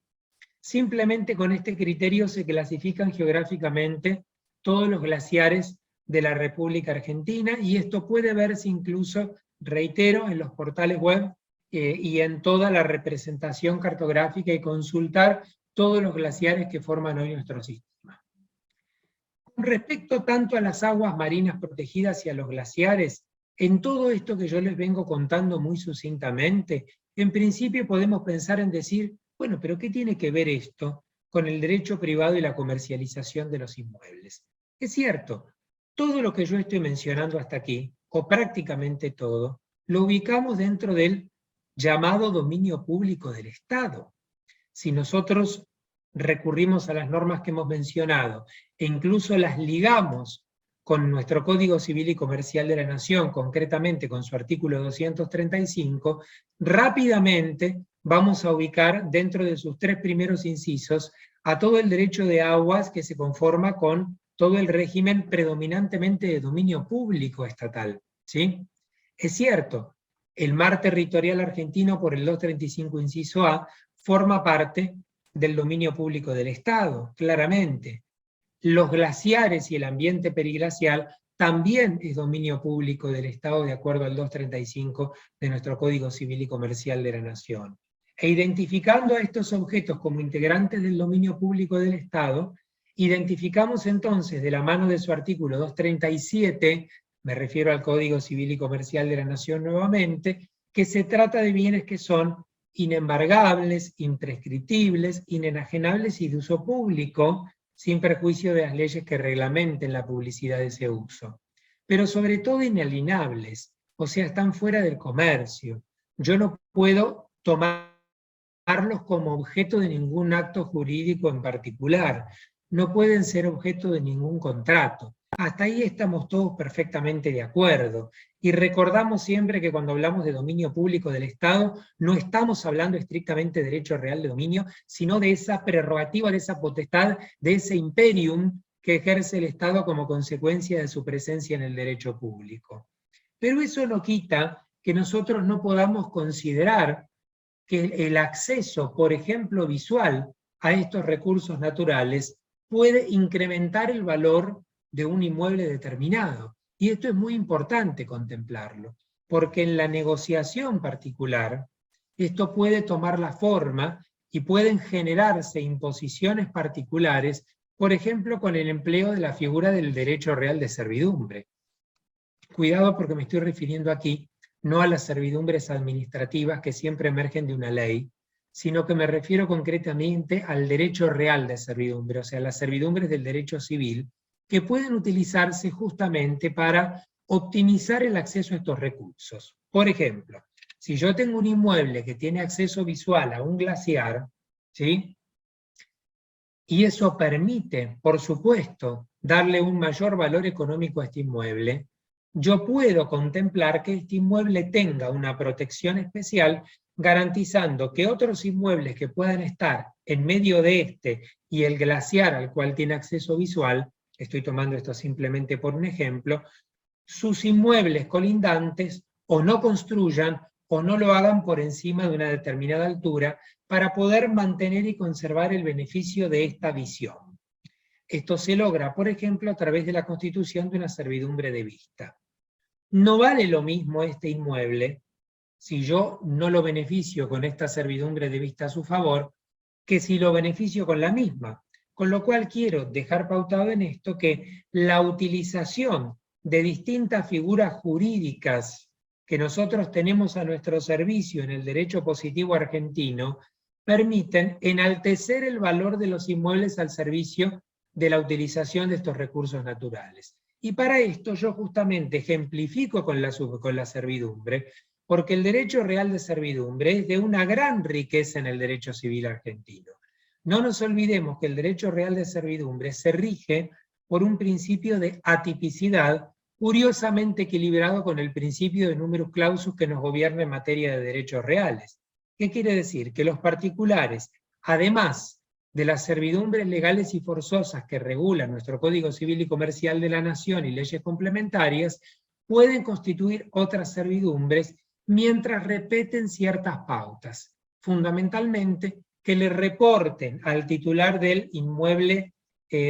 Simplemente con este criterio se clasifican geográficamente todos los glaciares de la República Argentina, y esto puede verse incluso, reitero, en los portales web y en toda la representación cartográfica, y consultar todos los glaciares que forman hoy nuestro sistema. Con respecto tanto a las aguas marinas protegidas y a los glaciares, en todo esto que yo les vengo contando muy sucintamente, en principio podemos pensar en decir, bueno, pero ¿qué tiene que ver esto con el derecho privado y la comercialización de los inmuebles? Es cierto, todo lo que yo estoy mencionando hasta aquí, o prácticamente todo, lo ubicamos dentro del llamado dominio público del Estado. Si nosotros recurrimos a las normas que hemos mencionado, e incluso las ligamos con nuestro Código Civil y Comercial de la Nación, concretamente con su artículo 235, rápidamente vamos a ubicar dentro de sus 3 primeros incisos a todo el derecho de aguas que se conforma con todo el régimen predominantemente de dominio público estatal, ¿sí? Es cierto, el mar territorial argentino por el 235 inciso A forma parte del dominio público del Estado, claramente. Los glaciares y el ambiente periglacial también es dominio público del Estado de acuerdo al 235 de nuestro Código Civil y Comercial de la Nación. E identificando a estos objetos como integrantes del dominio público del Estado, identificamos entonces de la mano de su artículo 237, me refiero al Código Civil y Comercial de la Nación nuevamente, que se trata de bienes que son inembargables, imprescriptibles, inenajenables y de uso público, sin perjuicio de las leyes que reglamenten la publicidad de ese uso. Pero sobre todo inalienables, o sea, están fuera del comercio. Yo no puedo tomarlos como objeto de ningún acto jurídico en particular, no pueden ser objeto de ningún contrato. Hasta ahí estamos todos perfectamente de acuerdo. Y recordamos siempre que cuando hablamos de dominio público del Estado, no estamos hablando estrictamente de derecho real de dominio, sino de esa prerrogativa, de esa potestad, de ese imperium que ejerce el Estado como consecuencia de su presencia en el derecho público. Pero eso no quita que nosotros no podamos considerar que el acceso, por ejemplo, visual a estos recursos naturales puede incrementar el valor de un inmueble determinado. Y esto es muy importante contemplarlo, porque en la negociación particular, esto puede tomar la forma y pueden generarse imposiciones particulares, por ejemplo, con el empleo de la figura del derecho real de servidumbre. Cuidado porque me estoy refiriendo aquí no a las servidumbres administrativas que siempre emergen de una ley, sino que me refiero concretamente al derecho real de servidumbre, o sea, las servidumbres del derecho civil, que pueden utilizarse justamente para optimizar el acceso a estos recursos. Por ejemplo, si yo tengo un inmueble que tiene acceso visual a un glaciar, ¿sí? Y eso permite, por supuesto, darle un mayor valor económico a este inmueble, yo puedo contemplar que este inmueble tenga una protección especial, garantizando que otros inmuebles que puedan estar en medio de este y el glaciar al cual tiene acceso visual, estoy tomando esto simplemente por un ejemplo, sus inmuebles colindantes o no construyan o no lo hagan por encima de una determinada altura para poder mantener y conservar el beneficio de esta visión. Esto se logra, por ejemplo, a través de la constitución de una servidumbre de vista. No vale lo mismo este inmueble si yo no lo beneficio con esta servidumbre de vista a su favor, que si lo beneficio con la misma. Con lo cual quiero dejar pautado en esto que la utilización de distintas figuras jurídicas que nosotros tenemos a nuestro servicio en el derecho positivo argentino permiten enaltecer el valor de los inmuebles al servicio de la utilización de estos recursos naturales. Y para esto yo justamente ejemplifico con la servidumbre, porque el derecho real de servidumbre es de una gran riqueza en el derecho civil argentino. No nos olvidemos que el derecho real de servidumbre se rige por un principio de atipicidad curiosamente equilibrado con el principio de numerus clausus que nos gobierna en materia de derechos reales. ¿Qué quiere decir? Que los particulares, además de las servidumbres legales y forzosas que regulan nuestro Código Civil y Comercial de la Nación y leyes complementarias, pueden constituir otras servidumbres mientras respeten ciertas pautas, fundamentalmente que le reporten al titular del inmueble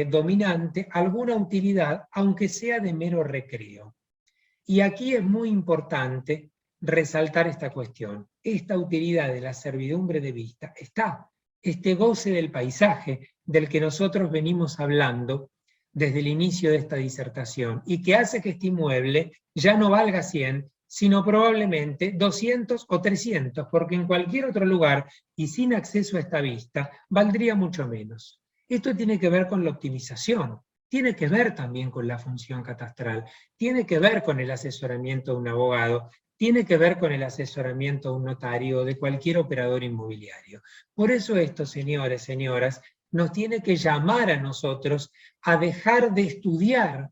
dominante alguna utilidad, aunque sea de mero recreo. Y aquí es muy importante resaltar esta cuestión. Esta utilidad de la servidumbre de vista está, este goce del paisaje del que nosotros venimos hablando desde el inicio de esta disertación, y que hace que este inmueble ya no valga 100, sino probablemente 200 o 300, porque en cualquier otro lugar y sin acceso a esta vista valdría mucho menos. Esto tiene que ver con la optimización, tiene que ver también con la función catastral, tiene que ver con el asesoramiento de un abogado, tiene que ver con el asesoramiento de un notario o de cualquier operador inmobiliario. Por eso esto, señores, señoras, nos tiene que llamar a nosotros a dejar de estudiar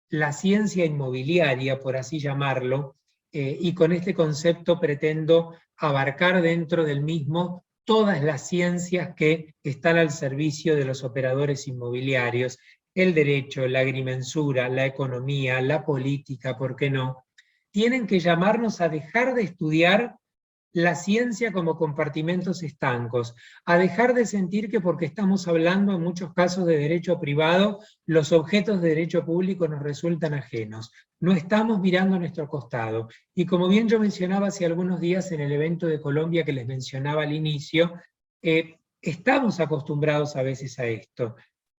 la ciencia inmobiliaria, por así llamarlo, y con este concepto pretendo abarcar dentro del mismo todas las ciencias que están al servicio de los operadores inmobiliarios, el derecho, la agrimensura, la economía, la política, ¿por qué no? Tienen que llamarnos a dejar de estudiar la ciencia como compartimentos estancos, a dejar de sentir que porque estamos hablando en muchos casos de derecho privado, los objetos de derecho público nos resultan ajenos. No estamos mirando a nuestro costado. Y como bien yo mencionaba hace algunos días en el evento de Colombia que les mencionaba al inicio, estamos acostumbrados a veces a esto.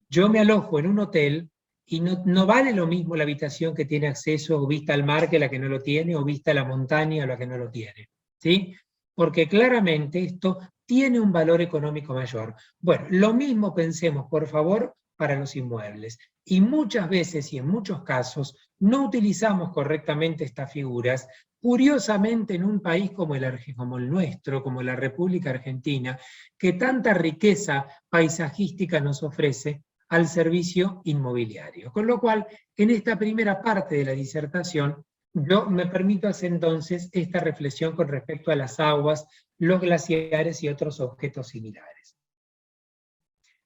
Yo me alojo en un hotel y no vale lo mismo la habitación que tiene acceso o vista al mar que la que no lo tiene, o vista a la montaña o la que no lo tiene, ¿sí? Porque claramente esto tiene un valor económico mayor. Bueno, lo mismo pensemos, por favor, para los inmuebles. Y muchas veces y en muchos casos no utilizamos correctamente estas figuras. Curiosamente, en un país como el nuestro, como la República Argentina, que tanta riqueza paisajística nos ofrece al servicio inmobiliario. Con lo cual, en esta primera parte de la disertación, yo me permito hacer entonces esta reflexión con respecto a las aguas, los glaciares y otros objetos similares.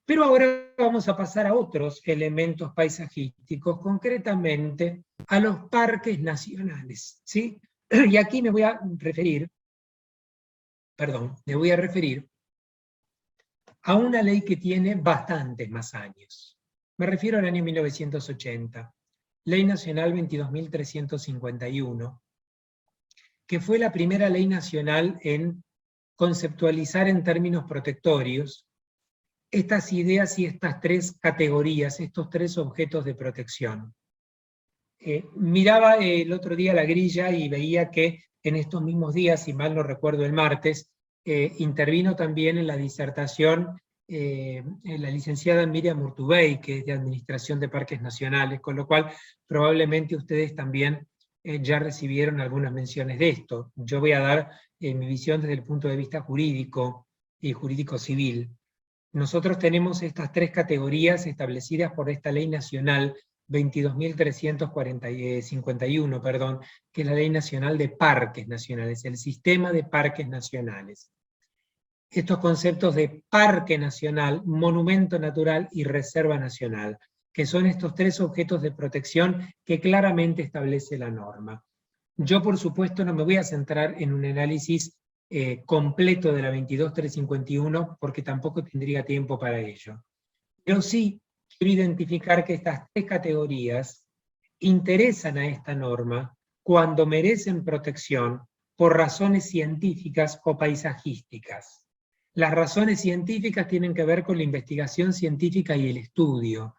Pero ahora vamos a pasar a otros elementos paisajísticos, concretamente a los parques nacionales, ¿sí? Y aquí me voy a referir a una ley que tiene bastantes más años. Me refiero al año 1980. Ley Nacional 22.351, que fue la primera ley nacional en conceptualizar en términos protectorios estas ideas y estas tres categorías, estos tres objetos de protección. Miraba el otro día la grilla y veía que en estos mismos días, si mal no recuerdo el martes, intervino también en la disertación la licenciada Miriam Urtubey, que es de Administración de Parques Nacionales, con lo cual probablemente ustedes también ya recibieron algunas menciones de esto. Yo voy a dar mi visión desde el punto de vista jurídico y jurídico-civil. Nosotros tenemos estas tres categorías establecidas por esta Ley Nacional 22.351, perdón, que es la Ley Nacional de Parques Nacionales, el Sistema de Parques Nacionales. Estos conceptos de parque nacional, monumento natural y reserva nacional, que son estos tres objetos de protección que claramente establece la norma. Yo, por supuesto, no me voy a centrar en un análisis completo de la 22.351 porque tampoco tendría tiempo para ello. Pero sí quiero identificar que estas tres categorías interesan a esta norma cuando merecen protección por razones científicas o paisajísticas. Las razones científicas tienen que ver con la investigación científica y el estudio,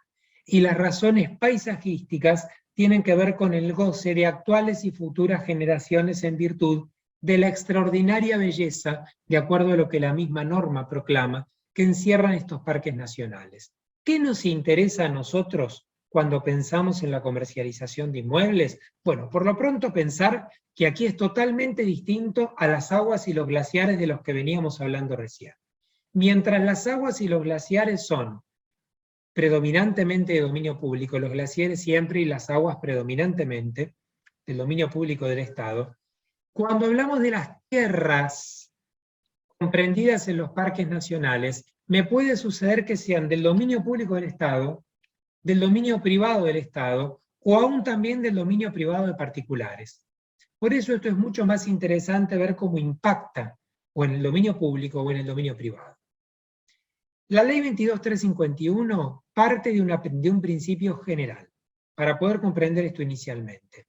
y las razones paisajísticas tienen que ver con el goce de actuales y futuras generaciones en virtud de la extraordinaria belleza, de acuerdo a lo que la misma norma proclama, que encierran estos parques nacionales. ¿Qué nos interesa a nosotros cuando pensamos en la comercialización de inmuebles? Bueno, por lo pronto pensar que aquí es totalmente distinto a las aguas y los glaciares de los que veníamos hablando recién. Mientras las aguas y los glaciares son predominantemente de dominio público, los glaciares siempre y las aguas predominantemente del dominio público del Estado, cuando hablamos de las tierras comprendidas en los parques nacionales, me puede suceder que sean del dominio público del Estado, del dominio privado del Estado, o aún también del dominio privado de particulares. Por eso esto es mucho más interesante ver cómo impacta o en el dominio público o en el dominio privado. La ley 22.351 parte de un principio general, para poder comprender esto inicialmente.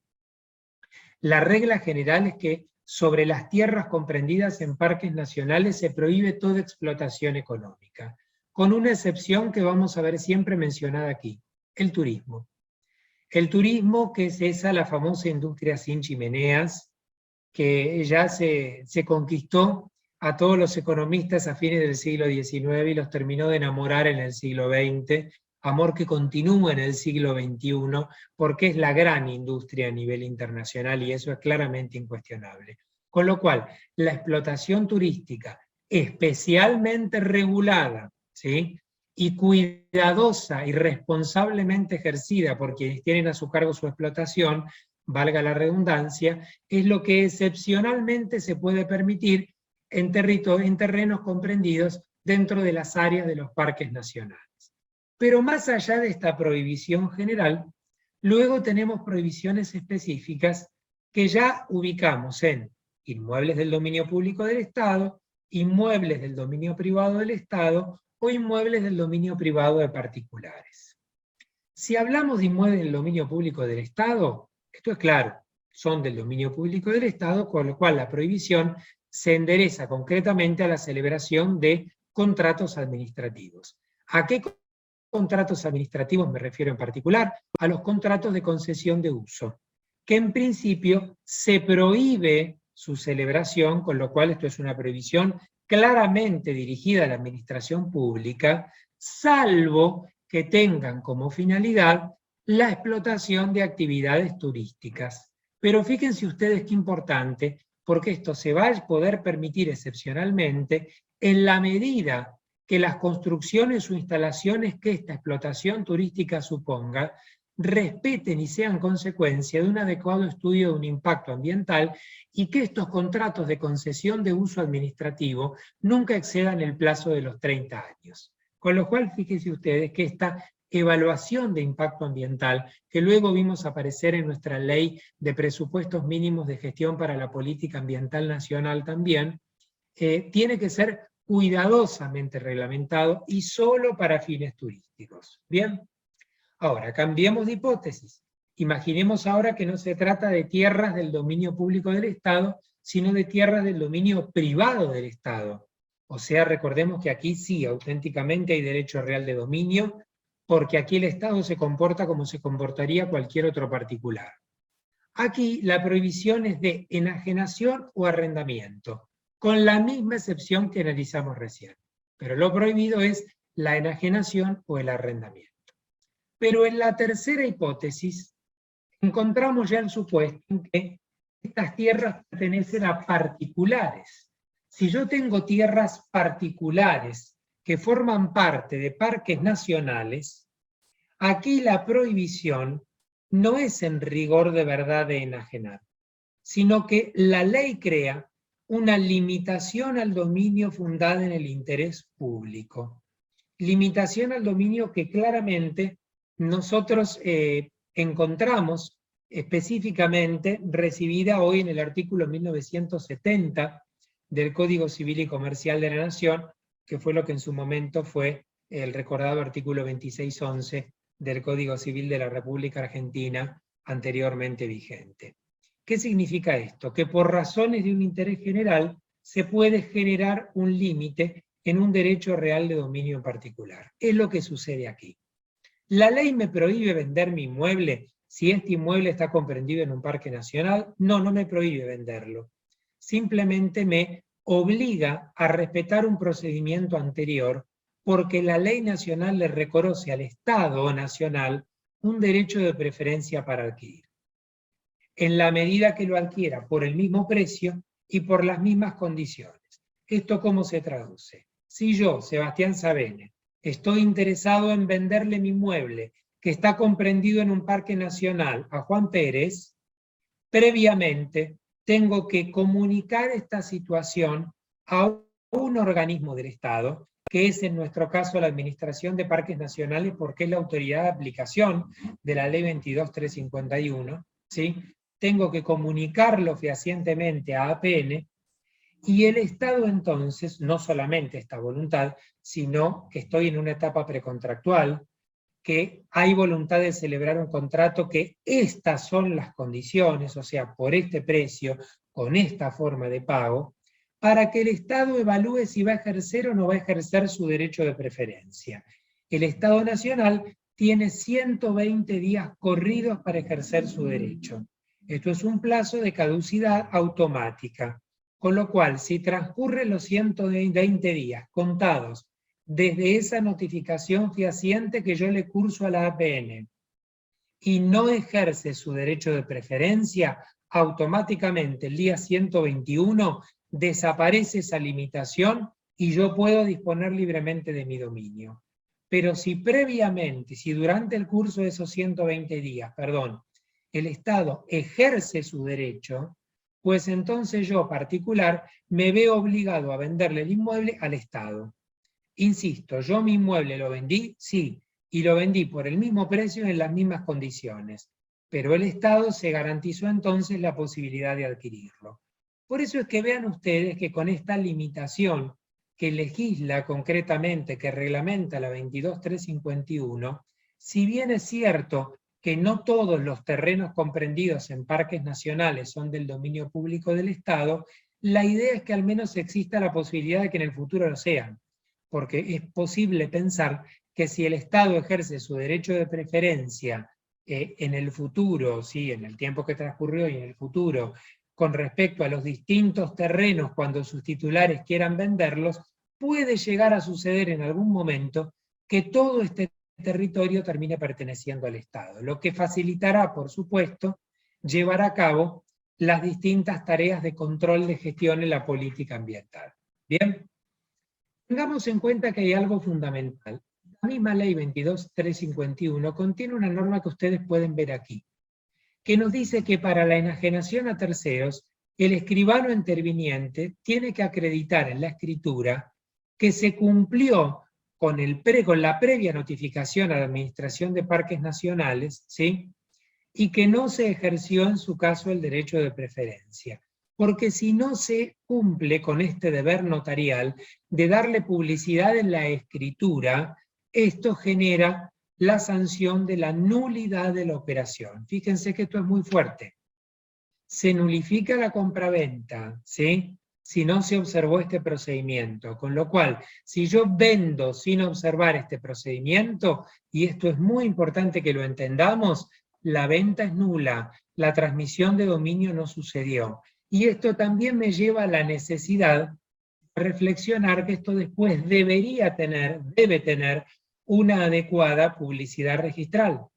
La regla general es que sobre las tierras comprendidas en parques nacionales se prohíbe toda explotación económica, con una excepción que vamos a ver siempre mencionada aquí, el turismo. El turismo, que es esa la famosa industria sin chimeneas, que ya se conquistó a todos los economistas a fines del siglo XIX y los terminó de enamorar en el siglo XX, amor que continúa en el siglo XXI, porque es la gran industria a nivel internacional y eso es claramente incuestionable. Con lo cual, la explotación turística, especialmente regulada, ¿sí?, y cuidadosa y responsablemente ejercida por quienes tienen a su cargo su explotación, valga la redundancia, es lo que excepcionalmente se puede permitir en terrenos comprendidos dentro de las áreas de los parques nacionales. Pero más allá de esta prohibición general, luego tenemos prohibiciones específicas que ya ubicamos en inmuebles del dominio público del Estado, inmuebles del dominio privado del Estado o inmuebles del dominio privado de particulares. Si hablamos de inmuebles del dominio público del Estado, esto es claro, son del dominio público del Estado, con lo cual la prohibición se endereza concretamente a la celebración de contratos administrativos. ¿A qué contratos administrativos me refiero en particular? A los contratos de concesión de uso, que en principio se prohíbe su celebración, con lo cual esto es una prohibición claramente dirigida a la administración pública, salvo que tengan como finalidad la explotación de actividades turísticas. Pero fíjense ustedes qué importante, porque esto se va a poder permitir excepcionalmente en la medida que las construcciones o instalaciones que esta explotación turística suponga respeten y sean consecuencia de un adecuado estudio de un impacto ambiental y que estos contratos de concesión de uso administrativo nunca excedan el plazo de los 30 años. Con lo cual, fíjense ustedes que esta evaluación de impacto ambiental, que luego vimos aparecer en nuestra ley de presupuestos mínimos de gestión para la política ambiental nacional también, tiene que ser cuidadosamente reglamentado y solo para fines turísticos. ¿Bien? Ahora, cambiemos de hipótesis. Imaginemos ahora que no se trata de tierras del dominio público del Estado, sino de tierras del dominio privado del Estado. O sea, recordemos que aquí sí, auténticamente hay derecho real de dominio, porque aquí el Estado se comporta como se comportaría cualquier otro particular. Aquí la prohibición es de enajenación o arrendamiento, con la misma excepción que analizamos recién. Pero lo prohibido es la enajenación o el arrendamiento. Pero en la tercera hipótesis encontramos ya el supuesto en que estas tierras pertenecen a particulares. Si yo tengo tierras particulares que forman parte de parques nacionales, aquí la prohibición no es en rigor de verdad de enajenar, sino que la ley crea una limitación al dominio fundada en el interés público. Limitación al dominio que claramente nosotros encontramos específicamente recibida hoy en el artículo 1970 del Código Civil y Comercial de la Nación, que fue lo que en su momento fue el recordado artículo 2611 del Código Civil de la República Argentina, anteriormente vigente. ¿Qué significa esto? Que por razones de un interés general se puede generar un límite en un derecho real de dominio en particular. Es lo que sucede aquí. ¿La ley me prohíbe vender mi inmueble si este inmueble está comprendido en un parque nacional? No, no me prohíbe venderlo. Simplemente me obliga a respetar un procedimiento anterior porque la ley nacional le reconoce al Estado nacional un derecho de preferencia para adquirir. En la medida que lo adquiera por el mismo precio y por las mismas condiciones. ¿Esto cómo se traduce? Si yo, Sebastián Sabene, estoy interesado en venderle mi inmueble que está comprendido en un parque nacional a Juan Pérez, previamente tengo que comunicar esta situación a un organismo del Estado que es en nuestro caso la Administración de Parques Nacionales, porque es la autoridad de aplicación de la Ley 22.351, ¿sí? Tengo que comunicarlo fehacientemente a APN, y el Estado entonces, no solamente esta voluntad, sino que estoy en una etapa precontractual, que hay voluntad de celebrar un contrato, que estas son las condiciones, o sea, por este precio, con esta forma de pago, para que el Estado evalúe si va a ejercer o no va a ejercer su derecho de preferencia. El Estado Nacional tiene 120 días corridos para ejercer su derecho. Esto es un plazo de caducidad automática, con lo cual, si transcurren los 120 días contados desde esa notificación fehaciente que yo le curso a la APN y no ejerce su derecho de preferencia, automáticamente el día 121 desaparece esa limitación y yo puedo disponer libremente de mi dominio. Pero si previamente, si durante el curso de esos 120 días, el Estado ejerce su derecho, pues entonces yo, particular, me veo obligado a venderle el inmueble al Estado. Insisto, yo mi inmueble lo vendí, sí, y lo vendí por el mismo precio en las mismas condiciones, pero el Estado se garantizó entonces la posibilidad de adquirirlo. Por eso es que vean ustedes que con esta limitación que legisla concretamente, que reglamenta la 22.351, si bien es cierto que no todos los terrenos comprendidos en parques nacionales son del dominio público del Estado, la idea es que al menos exista la posibilidad de que en el futuro lo sean, porque es posible pensar que si el Estado ejerce su derecho de preferencia en el futuro, ¿sí? En el tiempo que transcurrió y en el futuro, con respecto a los distintos terrenos cuando sus titulares quieran venderlos, puede llegar a suceder en algún momento que todo este territorio termine perteneciendo al Estado, lo que facilitará, por supuesto, llevar a cabo las distintas tareas de control de gestión en la política ambiental. ¿Bien? Tengamos en cuenta que hay algo fundamental. La misma ley 22.351 contiene una norma que ustedes pueden ver aquí, que nos dice que para la enajenación a terceros, el escribano interviniente tiene que acreditar en la escritura que se cumplió con la previa notificación a la Administración de Parques Nacionales, ¿sí? Y que no se ejerció en su caso el derecho de preferencia. Porque si no se cumple con este deber notarial de darle publicidad en la escritura, esto genera la sanción de la nulidad de la operación. Fíjense que esto es muy fuerte. Se nulifica la compraventa, ¿sí? Si no se observó este procedimiento. Con lo cual, si yo vendo sin observar este procedimiento, y esto es muy importante que lo entendamos, la venta es nula, la transmisión de dominio no sucedió. Y esto también me lleva a la necesidad de reflexionar que esto después debe tener una adecuada publicidad registral.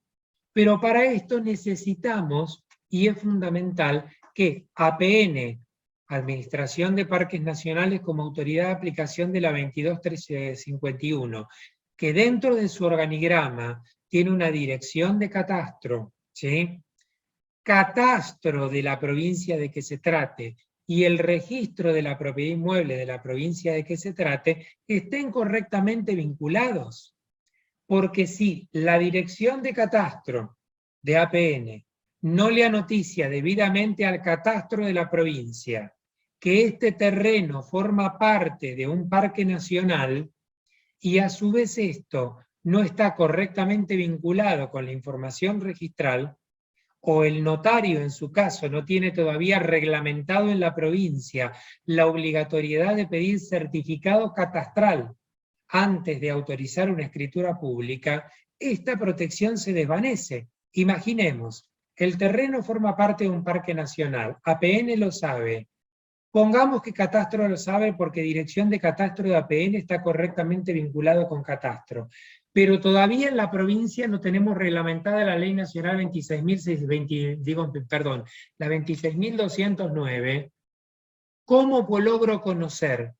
Pero para esto necesitamos, y es fundamental, que APN, Administración de Parques Nacionales como autoridad de aplicación de la 22.351, que dentro de su organigrama tiene una dirección de catastro, ¿sí? Catastro de la provincia de que se trate y el registro de la propiedad inmueble de la provincia de que se trate, estén correctamente vinculados. Porque si la dirección de catastro de APN no le anoticia debidamente al catastro de la provincia que este terreno forma parte de un parque nacional, y a su vez esto no está correctamente vinculado con la información registral, o el notario en su caso no tiene todavía reglamentado en la provincia la obligatoriedad de pedir certificado catastral antes de autorizar una escritura pública, esta protección se desvanece. Imaginemos, el terreno forma parte de un parque nacional, APN lo sabe, pongamos que Catastro lo sabe porque Dirección de Catastro de APN está correctamente vinculado con Catastro, pero todavía en la provincia no tenemos reglamentada la Ley Nacional 26.209. ¿Cómo logro conocer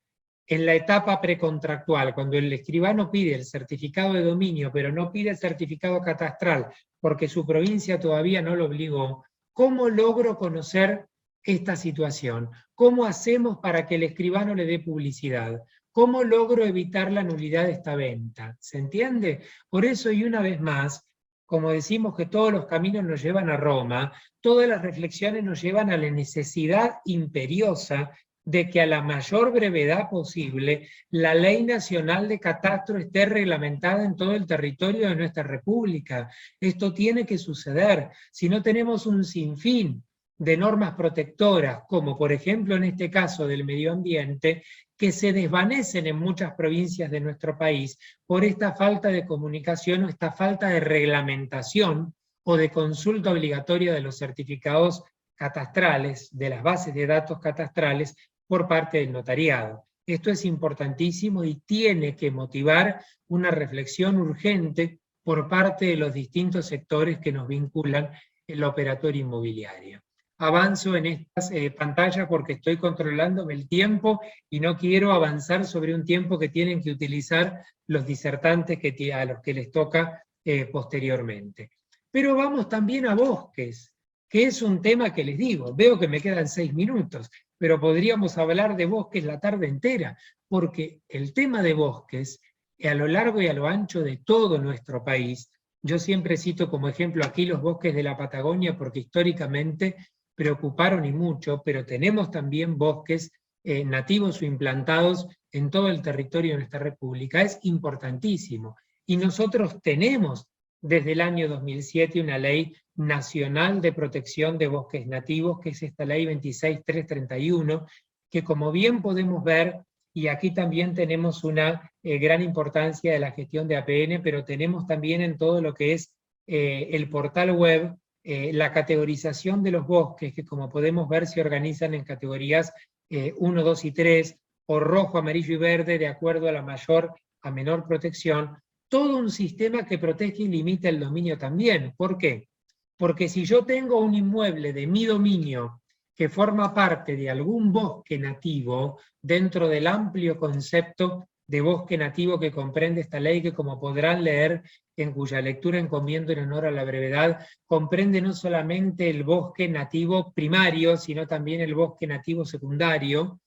en la etapa precontractual, cuando el escribano pide el certificado de dominio, pero no pide el certificado catastral, porque su provincia todavía no lo obligó, cómo logro conocer esta situación? ¿Cómo hacemos para que el escribano le dé publicidad? ¿Cómo logro evitar la nulidad de esta venta? ¿Se entiende? Por eso, y una vez más, como decimos que todos los caminos nos llevan a Roma, todas las reflexiones nos llevan a la necesidad imperiosa de que a la mayor brevedad posible la ley nacional de catastro esté reglamentada en todo el territorio de nuestra república. Esto tiene que suceder. Si no tenemos un sinfín de normas protectoras, como por ejemplo en este caso del medio ambiente, que se desvanecen en muchas provincias de nuestro país por esta falta de comunicación o esta falta de reglamentación o de consulta obligatoria de los certificados catastrales, de las bases de datos catastrales, por parte del notariado. Esto es importantísimo y tiene que motivar una reflexión urgente por parte de los distintos sectores que nos vinculan en la operatoria inmobiliaria. Avanzo en estas pantallas porque estoy controlándome el tiempo y no quiero avanzar sobre un tiempo que tienen que utilizar los disertantes a los que les toca posteriormente. Pero vamos también a bosques, que es un tema que les digo, veo que me quedan 6 minutos, pero podríamos hablar de bosques la tarde entera, porque el tema de bosques, a lo largo y a lo ancho de todo nuestro país, yo siempre cito como ejemplo aquí los bosques de la Patagonia, porque históricamente preocuparon y mucho, pero tenemos también bosques nativos o implantados en todo el territorio de nuestra república. Es importantísimo. Y nosotros tenemos desde el año 2007 una ley nacional de protección de bosques nativos, que es esta ley 26331, que como bien podemos ver, y aquí también tenemos una gran importancia de la gestión de APN, pero tenemos también en todo lo que es el portal web, la categorización de los bosques, que como podemos ver se organizan en categorías 1, 2 y 3, o rojo, amarillo y verde, de acuerdo a la mayor a menor protección, todo un sistema que protege y limita el dominio también. ¿Por qué? Porque si yo tengo un inmueble de mi dominio que forma parte de algún bosque nativo, dentro del amplio concepto de bosque nativo que comprende esta ley, que como podrán leer, en cuya lectura encomiendo en honor a la brevedad, comprende no solamente el bosque nativo primario, sino también el bosque nativo secundario,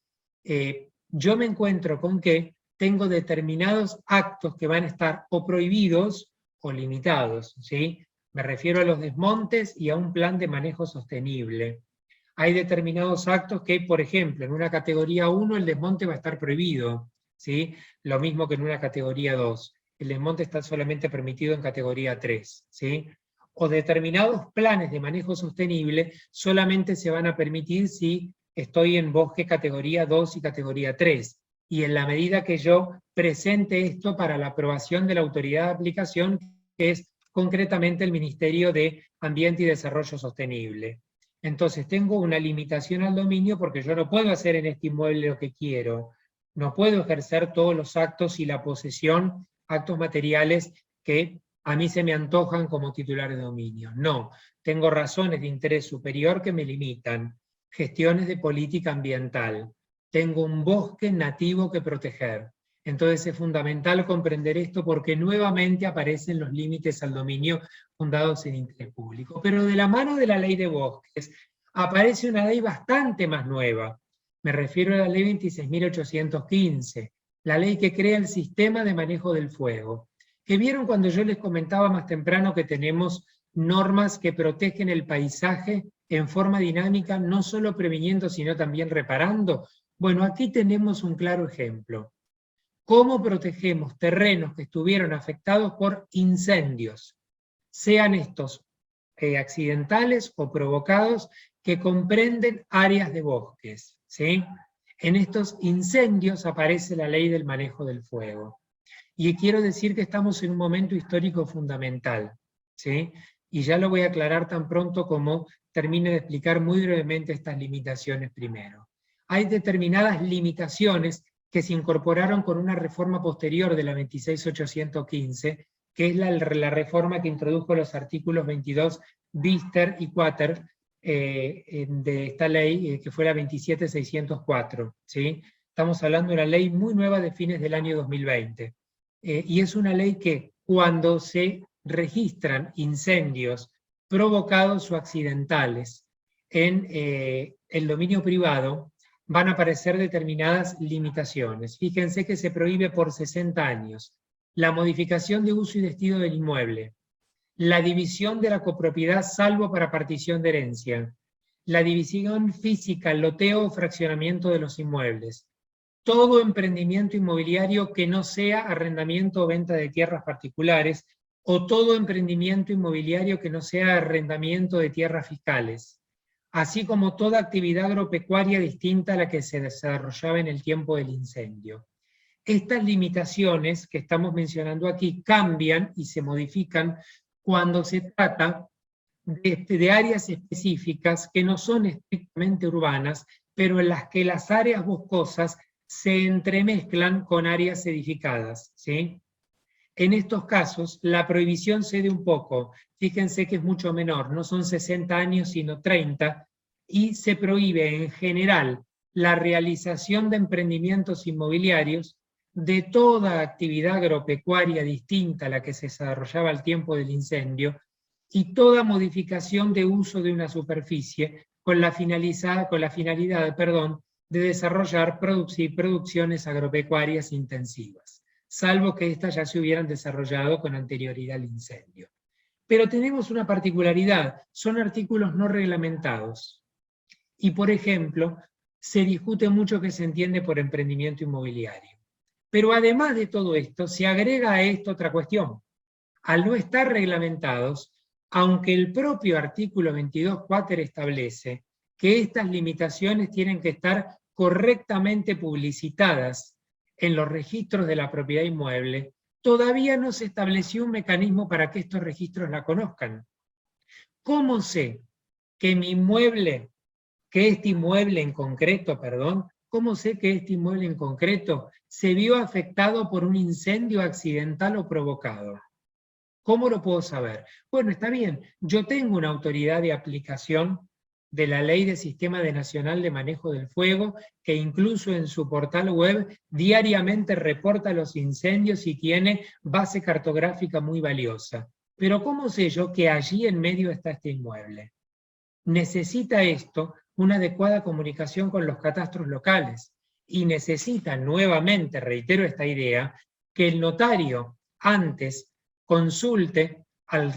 yo me encuentro con que tengo determinados actos que van a estar o prohibidos o limitados, ¿sí? Me refiero a los desmontes y a un plan de manejo sostenible. Hay determinados actos que, por ejemplo, en una categoría 1 el desmonte va a estar prohibido, ¿sí? Lo mismo que en una categoría 2. El desmonte está solamente permitido en categoría 3, ¿sí? O determinados planes de manejo sostenible solamente se van a permitir si estoy en bosque categoría 2 y categoría 3. Y en la medida que yo presente esto para la aprobación de la autoridad de aplicación, que es concretamente el Ministerio de Ambiente y Desarrollo Sostenible. Entonces tengo una limitación al dominio porque yo no puedo hacer en este inmueble lo que quiero, no puedo ejercer todos los actos y la posesión, actos materiales que a mí se me antojan como titular de dominio. No, tengo razones de interés superior que me limitan, gestiones de política ambiental, tengo un bosque nativo que proteger. Entonces es fundamental comprender esto porque nuevamente aparecen los límites al dominio fundados en interés público. Pero de la mano de la ley de bosques aparece una ley bastante más nueva. Me refiero a la ley 26.815, la ley que crea el sistema de manejo del fuego. Que vieron cuando yo les comentaba más temprano que tenemos normas que protegen el paisaje en forma dinámica, no solo previniendo, sino también reparando. Bueno, aquí tenemos un claro ejemplo. ¿Cómo protegemos terrenos que estuvieron afectados por incendios? Sean estos accidentales o provocados, que comprenden áreas de bosques, ¿sí? En estos incendios aparece la ley del manejo del fuego. Y quiero decir que estamos en un momento histórico fundamental, ¿sí? Y ya lo voy a aclarar tan pronto como termine de explicar muy brevemente estas limitaciones primero. Hay determinadas limitaciones que se incorporaron con una reforma posterior de la 26.815, que es la reforma que introdujo los artículos 22 bister y quater de esta ley, que fue la 27.604, ¿sí? Estamos hablando de una ley muy nueva de fines del año 2020. Y es una ley que cuando se registran incendios provocados o accidentales en el dominio privado, van a aparecer determinadas limitaciones. Fíjense que se prohíbe por 60 años la modificación de uso y destino del inmueble, la división de la copropiedad salvo para partición de herencia, la división física, loteo o fraccionamiento de los inmuebles, todo emprendimiento inmobiliario que no sea arrendamiento o venta de tierras particulares, o todo emprendimiento inmobiliario que no sea arrendamiento de tierras fiscales, así como toda actividad agropecuaria distinta a la que se desarrollaba en el tiempo del incendio. Estas limitaciones que estamos mencionando aquí cambian y se modifican cuando se trata de áreas específicas que no son estrictamente urbanas, pero en las que las áreas boscosas se entremezclan con áreas edificadas, ¿sí? En estos casos, la prohibición cede un poco. Fíjense que es mucho menor, no son 60 años, sino 30, y se prohíbe en general la realización de emprendimientos inmobiliarios de toda actividad agropecuaria distinta a la que se desarrollaba al tiempo del incendio, y toda modificación de uso de una superficie con la finalidad de desarrollar producciones agropecuarias intensivas, salvo que éstas ya se hubieran desarrollado con anterioridad al incendio. Pero tenemos una particularidad, son artículos no reglamentados. Y, por ejemplo, se discute mucho qué se entiende por emprendimiento inmobiliario. Pero además de todo esto, se agrega a esto otra cuestión. Al no estar reglamentados, aunque el propio artículo 22.4 establece que estas limitaciones tienen que estar correctamente publicitadas en los registros de la propiedad inmueble, todavía no se estableció un mecanismo para que estos registros la conozcan. ¿Cómo sé que mi inmueble, que este inmueble en concreto, cómo sé que este inmueble en concreto se vio afectado por un incendio accidental o provocado? ¿Cómo lo puedo saber? Bueno, está bien, yo tengo una autoridad de aplicación de la Ley de Sistema Nacional de Manejo del Fuego, que incluso en su portal web diariamente reporta los incendios y tiene base cartográfica muy valiosa. Pero ¿cómo sé yo que allí en medio está este inmueble? Necesita esto una adecuada comunicación con los catastros locales y necesita nuevamente, reitero esta idea, que el notario antes consulte al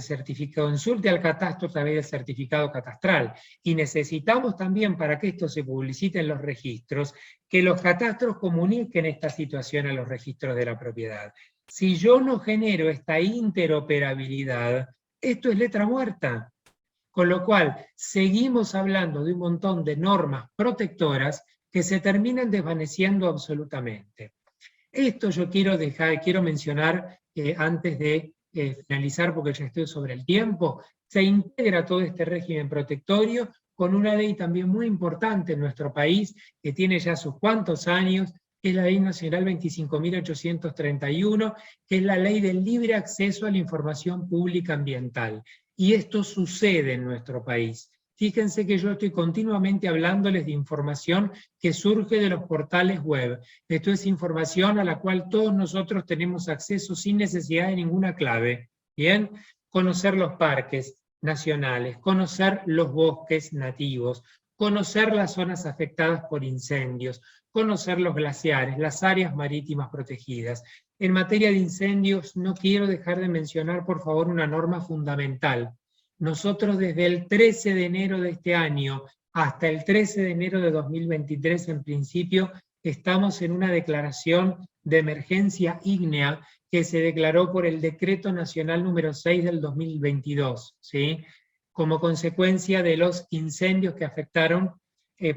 catastro a través del certificado catastral. Y necesitamos también, para que esto se publicite en los registros, que los catastros comuniquen esta situación a los registros de la propiedad. Si yo no genero esta interoperabilidad, esto es letra muerta. Con lo cual, seguimos hablando de un montón de normas protectoras que se terminan desvaneciendo absolutamente. Esto yo quiero mencionar antes de finalizar, porque ya estoy sobre el tiempo. Se integra todo este régimen protectorio con una ley también muy importante en nuestro país, que tiene ya sus cuantos años, que es la Ley Nacional 25.831, que es la ley del libre acceso a la información pública ambiental. Y esto sucede en nuestro país. Fíjense que yo estoy continuamente hablándoles de información que surge de los portales web. Esto es información a la cual todos nosotros tenemos acceso sin necesidad de ninguna clave. ¿Bien? Conocer los parques nacionales, conocer los bosques nativos, conocer las zonas afectadas por incendios, conocer los glaciares, las áreas marítimas protegidas. En materia de incendios, no quiero dejar de mencionar, por favor, una norma fundamental. Nosotros desde el 13 de enero de este año hasta el 13 de enero de 2023, en principio, estamos en una declaración de emergencia ígnea que se declaró por el Decreto Nacional número 6 del 2022, ¿sí? Como consecuencia de los incendios que afectaron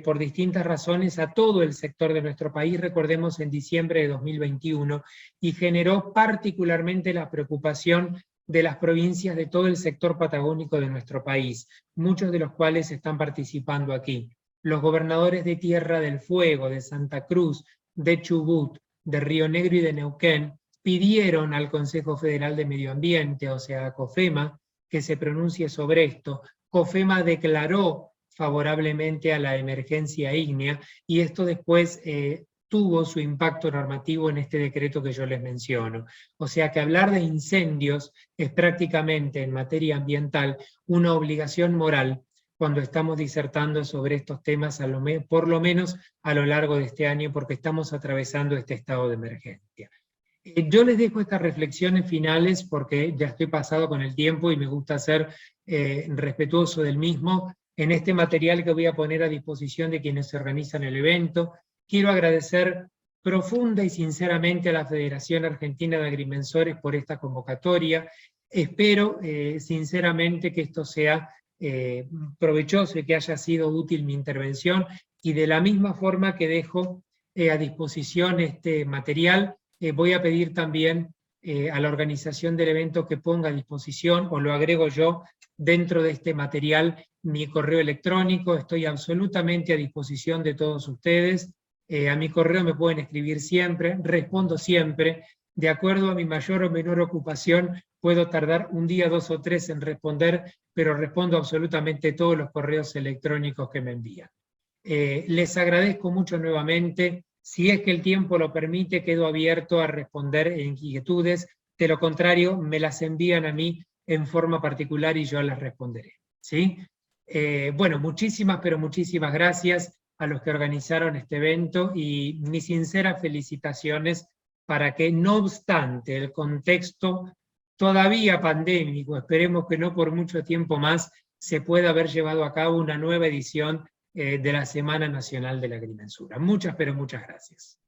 por distintas razones a todo el sector de nuestro país, recordemos en diciembre de 2021, y generó particularmente la preocupación de las provincias de todo el sector patagónico de nuestro país, muchos de los cuales están participando aquí. Los gobernadores de Tierra del Fuego, de Santa Cruz, de Chubut, de Río Negro y de Neuquén, pidieron al Consejo Federal de Medio Ambiente, o sea, a COFEMA, que se pronuncie sobre esto. COFEMA declaró favorablemente a la emergencia ígnea, y esto después tuvo su impacto normativo en este decreto que yo les menciono. O sea que hablar de incendios es prácticamente en materia ambiental una obligación moral, cuando estamos disertando sobre estos temas, por lo menos a lo largo de este año, porque estamos atravesando este estado de emergencia. Yo les dejo estas reflexiones finales porque ya estoy pasado con el tiempo y me gusta ser respetuoso del mismo. En este material que voy a poner a disposición de quienes se organizan el evento, quiero agradecer profunda y sinceramente a la Federación Argentina de Agrimensores por esta convocatoria. Espero sinceramente que esto sea provechoso y que haya sido útil mi intervención, y de la misma forma que dejo a disposición este material, voy a pedir también a la organización del evento que ponga a disposición, o lo agrego yo dentro de este material, mi correo electrónico. Estoy absolutamente a disposición de todos ustedes. A mi correo me pueden escribir siempre, respondo siempre. De acuerdo a mi mayor o menor ocupación, puedo tardar un día, 2 o 3 en responder, pero respondo absolutamente todos los correos electrónicos que me envían. Les agradezco mucho nuevamente. Si es que el tiempo lo permite, quedo abierto a responder inquietudes. De lo contrario, me las envían a mí en forma particular y yo las responderé. ¿Sí? Bueno, muchísimas, pero muchísimas gracias a los que organizaron este evento, y mis sinceras felicitaciones para que, no obstante el contexto todavía pandémico, esperemos que no por mucho tiempo más, se pueda haber llevado a cabo una nueva edición de la Semana Nacional de la Agrimensura. Muchas, pero muchas gracias.